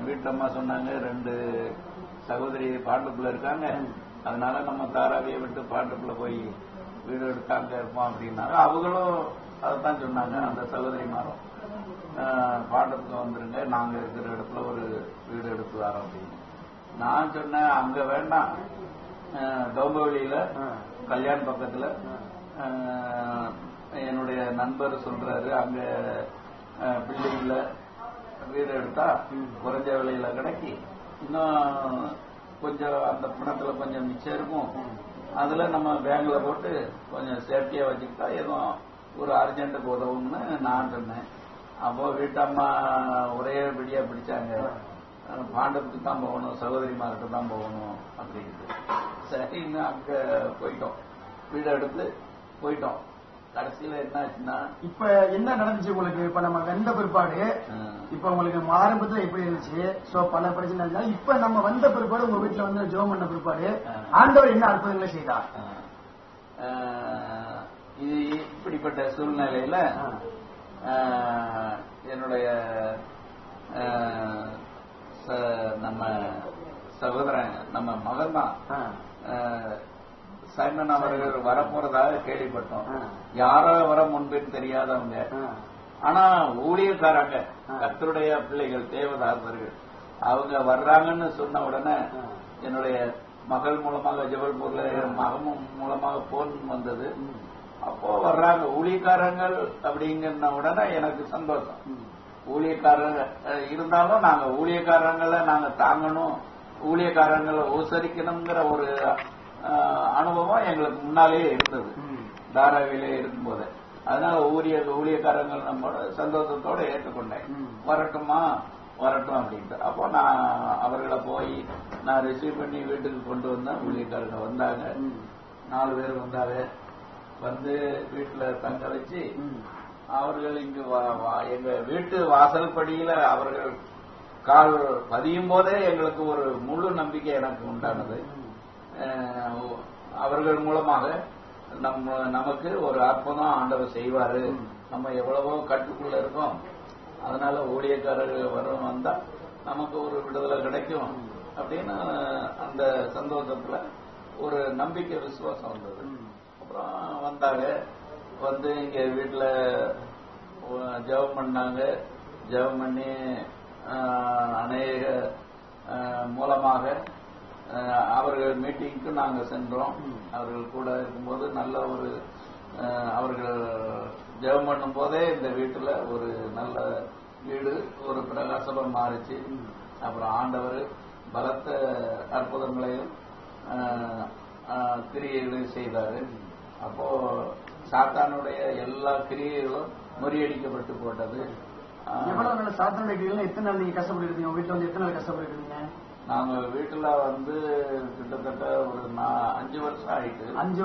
வீட்டம்மா சொன்னாங்க, 2 சகோதரி பாண்டுக்குள்ள இருக்காங்க, அதனால நம்ம தாராவியை விட்டு பாண்டுக்குள்ள போய் வீடு எடுக்காங்க இருப்போம் அப்படின்னாங்க. அவங்களும் அதைத்தான் சொன்னாங்க. அந்த சகோதரி மாறும் பாண்டத்துக்கு வந்துருங்க, நாங்க இருக்கிற இடத்துல ஒரு வீடு எடுத்து வரோம் அப்படின்னு. நான் சொன்னேன் அங்க வேண்டாம், டோம்பவெளியில கல்யாண பக்கத்துல என்னுடைய நண்பர் சொல்றாரு, அங்க பில்டிங்ல வீடு எடுத்தா குறைஞ்ச விலையில கிடைக்கி, இன்னும் கொஞ்சம் அந்த பணத்துல கொஞ்சம் மிச்சம் இருக்கும், அதுல நம்ம பேங்க்ல போட்டு கொஞ்சம் சேஃப்டியா வச்சுக்கிட்டா எதுவும் ஒரு அர்ஜென்ட்டுக்கு உதவும்னு நான் சொன்னேன். அப்போ வீட்டம்மா ஒரே பிடியா பிடிச்சாங்க, பாண்டத்துக்கு தான் போகணும், சகோதரிமாருக்கு தான் போகணும் அப்படின்ட்டு. சரின்னு அங்க போயிட்டோம், வீடு எடுத்து போயிட்டோம். கடைசியில என்ன ஆச்சுன்னா இப்ப என்ன நடந்துச்சு உங்களுக்கு? இப்ப நம்ம வந்த பிற்பாடு இப்ப உங்களுக்கு ஆரம்பத்துல எப்படி இருந்துச்சு? சோ பல பிரச்சனை இருந்தா இப்ப நம்ம வந்த பிற்பாடு உங்க வீட்டுல வந்து ஜெபம் பண்ண பிற்பாடு ஆண்டவர் என்ன அற்புதங்களை செய்தார்? இது இப்படிப்பட்ட சூழ்நிலையில என்னுடைய நம்ம சகோதரன் நம்ம மகன் தான் சைமன் அவர்கள் வரப்போறதாக கேள்விப்பட்டோம். யாரோ வர முன்பின் தெரியாதவங்க, ஆனா ஊழியக்காரங்க, கர்த்தருடைய பிள்ளைகள், தேவதாசர்கள், அவங்க வர்றாங்கன்னு சொன்ன உடனே என்னுடைய மகள் மூலமாக ஜபல்பூர்ல மகமும் மூலமாக போன் வந்தது. அப்போ வர்றாங்க ஊழியக்காரங்கள் அப்படிங்கிற உடனே எனக்கு சந்தோஷம். ஊழியக்காரங்க இருந்தாலும் நாங்க ஊழியக்காரங்களை நாங்க தாங்கணும், ஊழியக்காரங்களை உசரிக்கணுங்கிற ஒரு அனுபவம் எங்களுக்கு முன்னாலேயே இருந்தது தாராவிலே இருக்கும்போது. அதனால ஊழியக்காரங்கள் நம்மளோட சந்தோஷத்தோட ஏற்றுக்கொண்டேன். வரட்டும் அப்படின்ட்டு. அப்போ நான் அவர்களை போய் நான் ரிசீவ் பண்ணி வீட்டுக்கு கொண்டு வந்தேன். ஊழியக்காரங்க வந்தாங்க, 4 பேர் வந்தாங்க. வந்து வீட்டுல தங்க வச்சு அவர்கள் இங்கு எங்க வீட்டு வாசல் படியில அவர்கள் கால் பதியும் போதே எங்களுக்கு ஒரு முழு நம்பிக்கை எனக்கு உண்டானது. அவர்கள் மூலமாக நமக்கு ஒரு அற்புதம் ஆண்டவர் செய்வாரு, நம்ம எவ்வளவோ கட்டுக்குள்ள இருக்கோம், அதனால ஊழியக்காரர்கள் வந்தா நமக்கு ஒரு விடுதலை கிடைக்கும் அப்படின்னு அந்த சந்தோஷத்துல ஒரு நம்பிக்கை விசுவாசம் வந்தது. அப்புறம் வந்தாங்க, வந்து இங்க வீட்டுல ஜெபம் பண்ணாங்க. ஜெபம் பண்ணி அநேக மூலமாக அவர்கள் மீட்டிங்க்கு நாங்க சென்றோம். அவர்கள் கூட இருக்கும்போது நல்ல ஒரு அவர்கள் ஜெபம் பண்ணும் போதே இந்த வீட்டுல ஒரு நல்ல வீடு ஒரு பிரகாசமா மாறிச்சு. அப்புறம் ஆண்டவர் பலத்த அற்புதங்களையும் கிரியைகளையும் செய்தாரு. அப்போ சாத்தானுடைய எல்லா கிரியைகளும் முறியடிக்கப்பட்டு போட்டது. எவ்வளவு நாள் சாத்தானுடைய கிரியைகள் எத்தனை நாள் நீங்க கஷ்டப்பட்டு வீட்டுல வந்து எத்தனை நாள் கஷ்டப்பட்டு? நாங்க வீட்டுல வந்து கிட்டத்தட்ட ஒரு 5 வருஷம் ஆயிட்டு. 5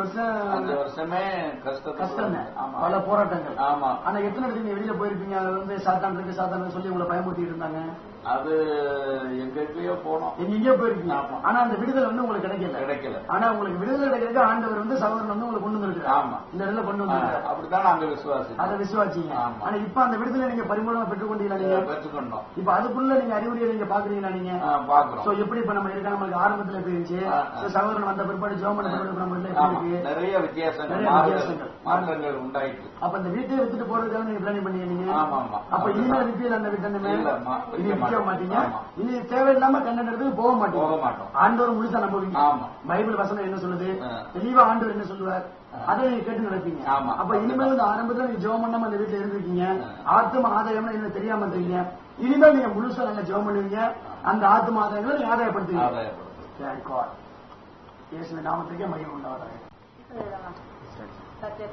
வருஷமே கஷ்டம், பல போராட்டங்கள். ஆமா. ஆனா எத்தனை இடத்துக்கு வெளியில போயிருப்பீங்க? அது வந்து சாத்தான் சொல்லி உங்களை பயமுறுத்திட்டு இருந்தாங்க. அது எங்கேயோ போனோம், எங்கேயோ போயிருக்கீங்க. ஆனா அந்த விடுதலை வந்து உங்களுக்கு கிடைக்கல. ஆனா உங்களுக்கு விடுதலை கிடைக்கிறது ஆண்டவர் வந்து சகோதரன் வந்து உங்களுக்கு கொண்டு வந்துருக்கு. ஆமா, இந்த இடத்துல கொண்டு வந்து அப்படித்தான் நாங்க அதை விசுவாசிங்க. ஆனா இப்ப அந்த விடுதலை நீங்க பரிமூலமா பெற்றுக்கொண்டீங்களா? நீங்க பெற்றுக்கொண்டோம். இப்ப அதுக்குள்ள நீங்க அறிவுரையை நீங்க பாக்குறீங்களா? நீங்க பாக்குறோம். எப்படி இப்ப நம்ம இருக்க நம்மளுக்கு ஆரம்பத்துல எப்படி இருந்துச்சு, சகோதரன் வந்த பிற்பாடு ஜோமன் நிறைய வித்தியாசங்கள் மாற்றங்கள் உண்டாயிட்டு. அப்ப இந்த வீட்டை வித்துட்டு போறதுக்காக நீங்க பிளானிங் பண்ணீங்க. அப்ப இனிமேல் வித்தியில் அந்த வீட்டை மாட்டீங்க. இனி தேவையில்லாம கண்டனத்துக்கு போக மாட்டோம். ஆண்டவர் முழுசா நம்புவீங்க. பைபிள் வசனம் என்ன சொல்லுது, தெளிவா ஆண்டவர் என்ன சொல்லுவார், அதை நீங்க கேட்டு நடப்பீங்க. அப்ப இனிமேல் இந்த ஆரம்பத்துல நீங்க ஜெபம் பண்ணாம அந்த வீட்டுல இருந்திருக்கீங்க. ஆத்ம ஆதாயம் என்ன தெரியாம இருந்தீங்க. இனிமேல் நீங்க முழுசா நல்லா ஜெபம் பண்ணுவீங்க. அந்த ஆத்ம ஆதாயங்களை நீங்க ஆதாயப்படுத்துவீங்க. நாமத்துக்கே மகிமை உண்டாவதாக.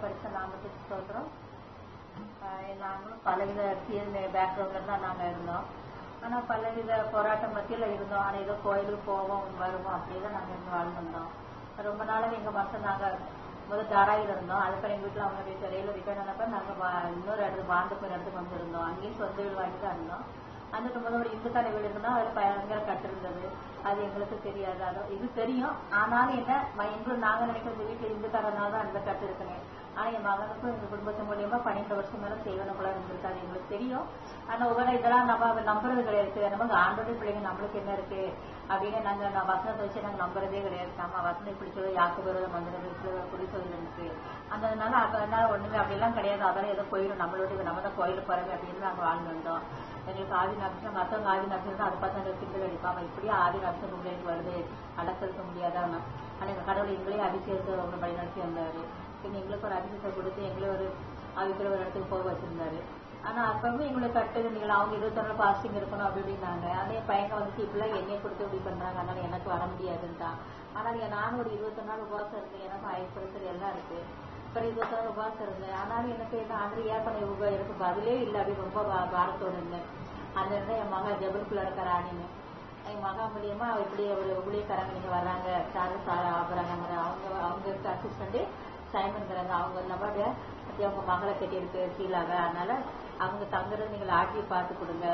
படித்த நாமத்துக்கு சொல்றோம். நாங்களும் பலவித பேக்ரவுண்ட்ல தான் நாங்க இருந்தோம். ஆனா பலவித போராட்டம் மத்தியில இருந்தோம். ஆனா ஏதோ கோயிலுக்கு போவோம் வருவோம் அப்படியேதான் நாங்க இருந்து வாழ்ந்துருந்தோம். ரொம்ப நாளும் எங்க மக்கள் நாங்க முதல் தாராயில் இருந்தோம். அதுக்கப்புறம் எங்க வீட்டுல அவங்க வெளியில ரிட்டர்ன் ஆனப்ப நாங்க இன்னொரு இடத்துக்கு பாண்டுக்கு ஒரு இடத்துக்கு வந்துருந்தோம். அங்கேயும் சொந்த வீடு வாங்கி தான் இருந்தோம். அதுக்கு முதல் ஒரு இந்துக்கான வீடு இருந்தா அதுல பயங்கர கட்டு இருந்தது. அது எங்களுக்கு தெரியாது. அதோ இது தெரியும். ஆனாலும் என்ன எங்களுக்கு நாங்க நினைக்கிற இந்த வீட்டுல இந்துக்காரனால தான் அந்த கட்டு இருக்குன்னு. ஆனா என் மகனுக்கும் எங்க குடும்பத்து மூலியமா 12 வருஷம் மேல செய்வனக்குள்ள இருந்திருக்கு. அது எங்களுக்கு தெரியும். ஆனா ஒவ்வொரு இதெல்லாம் நம்ம நம்புறது கிடையாது. நமக்கு ஆண்டோட பிள்ளைங்க நம்மளுக்கு என்ன இருக்கு அப்படின்னு நாங்க வசனத்தை வச்சு நாங்க நம்புறதே கிடையாது. நம்ம வசனம் இப்படி சொல்லி யாக்கு விரோதம் வந்துடுறது புடி சொல்லிருக்கு. அதனால அதனால ஒண்ணுமே அப்படிலாம் கிடையாது. அதெல்லாம் ஏதோ போயிடும், நம்மளோட நம்ம தான் கோயிலுக்கு போறோம் அப்படின்னு நாங்க வாழ்ந்து வந்தோம். எங்களுக்கு ஆதி நட்சம் மற்றவங்க ஆதி நட்சம் அதை பார்த்து அந்த கிண்டல் அடிப்பாங்க. இப்படியே ஆதி நட்சம் உங்களுக்கு வருது, அடக்கிறதுக்க முடியாதான். ஆனா எங்க கடவுள் எங்களையும் அபிஷேகத்தை அவங்க வழிநடத்தி வந்தாரு. பின் எங்களுக்கு ஒரு அபிஷேகத்தை கொடுத்து எங்களை ஒரு அதுக்குள்ள ஒரு இடத்துக்கு போக வச்சிருந்தாரு. ஆனா அப்பவும் எங்களுக்கு கட்டுது நீங்கள் அவங்க 21 நாள் பாஸ்டிங் இருக்கணும் அப்படி இப்படின்னாங்க. ஆனா என் பையன் வந்துட்டு இப்படிலாம் எண்ணெய் கொடுத்து இப்படி பண்றாங்க, அதனால எனக்கு வர முடியாதுன்ட்டான். ஆனா நானும் ஒரு 21 நாள் உபவாசம் இருந்தேன். எனக்கு ஆயிரத்தி எல்லாம் இருக்கு. அப்புறம் 21 நாள் உபவாசம் இருந்தேன். ஆனாலும் எனக்கு என்ன ஆண்டு ஏற்பன எனக்கு பதிலே இல்லை. அப்படி ரொம்ப பாரத்தோடு இருந்தேன். அதுல இருந்தா என் மகா ஜபல்குள்ள இருக்கிற ராணின்னு என் மகா மூலியமா இப்படி ஒரு ஊழியக்காரங்க நீங்க வர்றாங்க, சாரு ஆகுறாங்க. அவங்க இருக்க அசிஸ்டண்ட் சைமன்கிறாங்க அவங்க நம்மளுடைய அவங்க மகளை கட்டியிருக்கு சீலாவை, அதனால அவங்க தங்குறது நீங்கள் ஆட்சியை பார்த்து கொடுங்க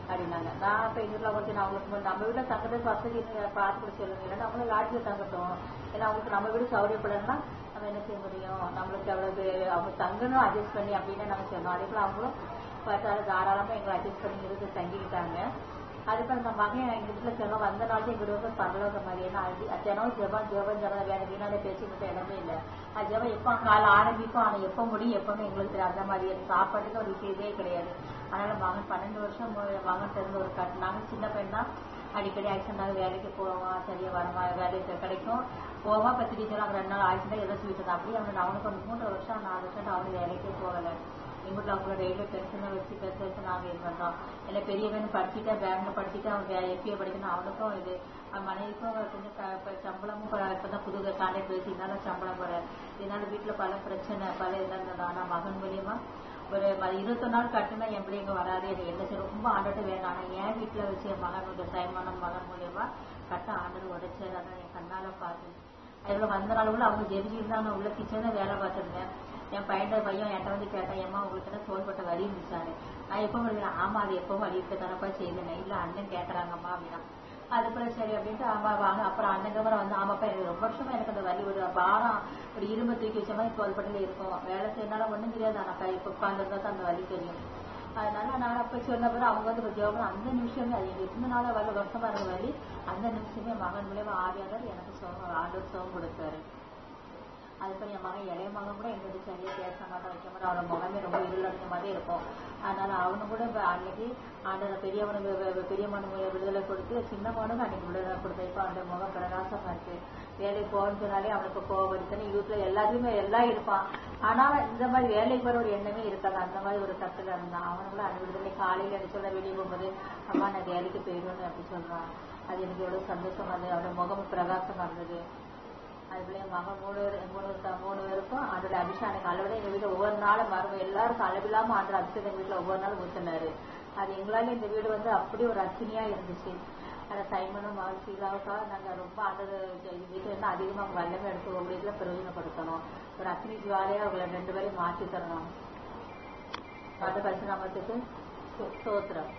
அப்படின்னாங்க. நான் இப்போ எங்கள் வீட்டில் அவங்களுக்கு நான் அவங்களுக்கு நம்ம வீட்டில் தங்குறது வசதி பார்த்து கூட சொல்லுங்க, இல்லைன்னா அவங்களுக்கு ஆட்சியை தங்கட்டும். ஏன்னா அவங்களுக்கு நம்ம வீடு சௌகரியப்படணும்னா நம்ம என்ன செய்ய முடியும், நம்மளுக்கு எவ்வளவு அவங்க தங்கணும் அட்ஜஸ்ட் பண்ணி அப்படின்னு நாங்கள் சொன்னோம். அதே போல் அவங்களும் பார்த்தாலும் தாராளமாக எங்களை அட்ஜஸ்ட் பண்ணி இருந்து தங்கிக்கிட்டாங்க. அதுக்கு அந்த மகன் எங்கள் வீட்டில் செல்வம் வந்த நாள் எங்கள் வீடு பரலோக மாதிரி. ஏன்னா ஜனம் ஜெபம் வேற வீணான பேச்சு மட்டும் இடமே இல்லை. அது ஜெபம் எப்போ காலை ஆரம்பிக்கும், ஆனால் எப்போ முடியும் எப்பவுமே எங்களுக்கு தெரியும். அந்த மாதிரி சாப்பாட்டுக்கு ஒரு விஷயமே கிடையாது. அதனால மகன் 12 வருஷம் மகன் தெரிஞ்ச ஒரு நாங்கள் சின்ன பையன் தான். அடிக்கடி ஆக்சிடென்ட் வேலைக்கு போவான், சரியா வரமா வேலைக்கு கிடைக்கும் போவான். 10 டீச்சர் அவன் 2 நாள் ஆக்சிடென்ட் எதாச்சும் வீட்டு அப்படியே அவனுக்கு ஒரு 3 வருஷம் 4 வருஷம் அவனுக்கு வேலைக்கே போகலை. எங்கிட்ட அவங்களோட ரயில்வே பென்ஷனை வச்சு பெருசு நாங்கள் இது பண்ணுறோம். இல்லை பெரியவன் படிச்சுட்டா பேங்க்ல படிச்சுட்டு அவன் எப்பியை படிக்கணும். அவனுக்கும் இது மனைவிக்கும் கொஞ்சம் சம்பளமும் இப்போ தான் புது கான்ட்ராக்ட் பேசி இதனால சம்பளம் போற இதனால வீட்டில் பல பிரச்சனை பல இதெல்லாம். ஆனால் மகன் மூலியமா ஒரு 21 நாள் கட்டுனா என் பிள்ளைங்க வராது, எனக்கு என்ன செய்ய ரொம்ப ஆண்டோட்ட வேணும். ஆனால் என் வீட்டில் வச்சு என் மகனுடைய சைமான மகன் மூலியமா கட்ட ஆண்டர் உடைச்சது. அதான் என் கண்ணால பார்த்து அதில் வந்த நாள் கூட அவங்க ஜெபிச்சுட்டு தான் உள்ள கிச்சனை வேலை பார்த்துருந்தேன். என் பையன் என்கிட்ட வந்து கேட்டேன், ஏமா உங்களுக்கு தோள்பட்ட வலி இருந்துச்சாரு. நான் எப்போ வருவேன், ஆமா அது எப்பவும் வலி இருக்க தானப்பா செய்யுங்க, இல்லை அண்ணன் கேட்கறாங்கம்மா அப்படின்னா. அதுக்கப்புறம் சரி அப்படின்ட்டு ஆமா வாங்க. அப்புறம் அண்ணன் வந்து ஆமாப்பா எனக்கு ரொம்ப வருஷமா எனக்கு அந்த வலி ஒரு பாரம் ஒரு இரும்பு தூக்கி வச்ச மாதிரி தோள்பட்டில இருக்கும். வேலை செய்யறதுனால ஒன்றும் தெரியாது, ஆனால் இப்போ உட்காந்துருந்தா தான் அந்த வலி தெரியும். அதனால நான் அப்ப சொன்ன பிறகு அவங்க வந்து ஜோபம் அந்த நிமிஷமே அது எங்க இருந்தனால வர வருஷமா இருந்த வழி அந்த நிமிஷமே மகன் மூலியமா ஆவியாளர் எனக்கு சோகம் ஆண்டவர் சோகம் கொடுத்தாரு. அதுக்கப்புறம் என் மகன் இளைய மகன் கூட எங்கிட்ட சரியா பேச மாட்டான் வைக்க மாட்டான். அவனோட முகமே ரொம்ப இருளடைஞ்ச மாதிரி இருக்கும். அதனால அவனு கூட அன்னைக்கு ஆண்டவர் பெரியவனுக்கு விடுதலை கொடுத்து சின்னவனுக்கு அன்னைக்கு விடுதலை கொடுத்த. இப்போ அவனுடைய முகம் பிரகாசமா இருக்கு. வேலைக்கு போகிறதுனாலே அவனுக்கு கோவம் இருக்குன்னு யூத்ல எல்லாத்தையுமே எல்லாம் இருப்பான். ஆனா இந்த மாதிரி வேலைக்கு வர ஒரு எண்ணமே இருக்காது. அந்த மாதிரி ஒரு கத்துல இருந்தான். அவனுக்குள்ள அந்த விடுதலை காலையில எனக்கு சொல்ல வெளியே போகும்போது அம்மா நான் வேலைக்கு போயிடுவேன்னு அப்படி சொல்றான். அது எனக்கு எவ்வளவு சந்தோஷமா இருந்தது. அவனோட முகம் பிரகாசமா இருந்தது. அதுக்குள்ள என் மகன் 3 பேருக்கும் அதோட அபிஷேகம் அளவிட எங்க வீட்டுல ஒவ்வொரு நாளும் மரம் எல்லாருக்கும் அளவில்லாம ஆண்டு அபிஷேகம் எங்க வீட்டுல ஒவ்வொரு நாளும் ஊத்தினாரு. அது எங்களால இந்த வீடு வந்து அப்படி ஒரு அக்கினியா இருந்துச்சு. ஆனா சைமனும் மகிழ்ச்சிக்காக நாங்க ரொம்ப அந்த வீட்டுல இருந்து அதிகமா வல்லமே எடுத்து ஒவ்வொரு இதுல பிரயோஜனப்படுத்தணும். ஒரு அக்னி ஜுவாலையா அவங்களை 2 பேரையும் மாற்றி தரணும். அந்த பரிசுநாமத்துக்கு ஸ்தோத்திரம்.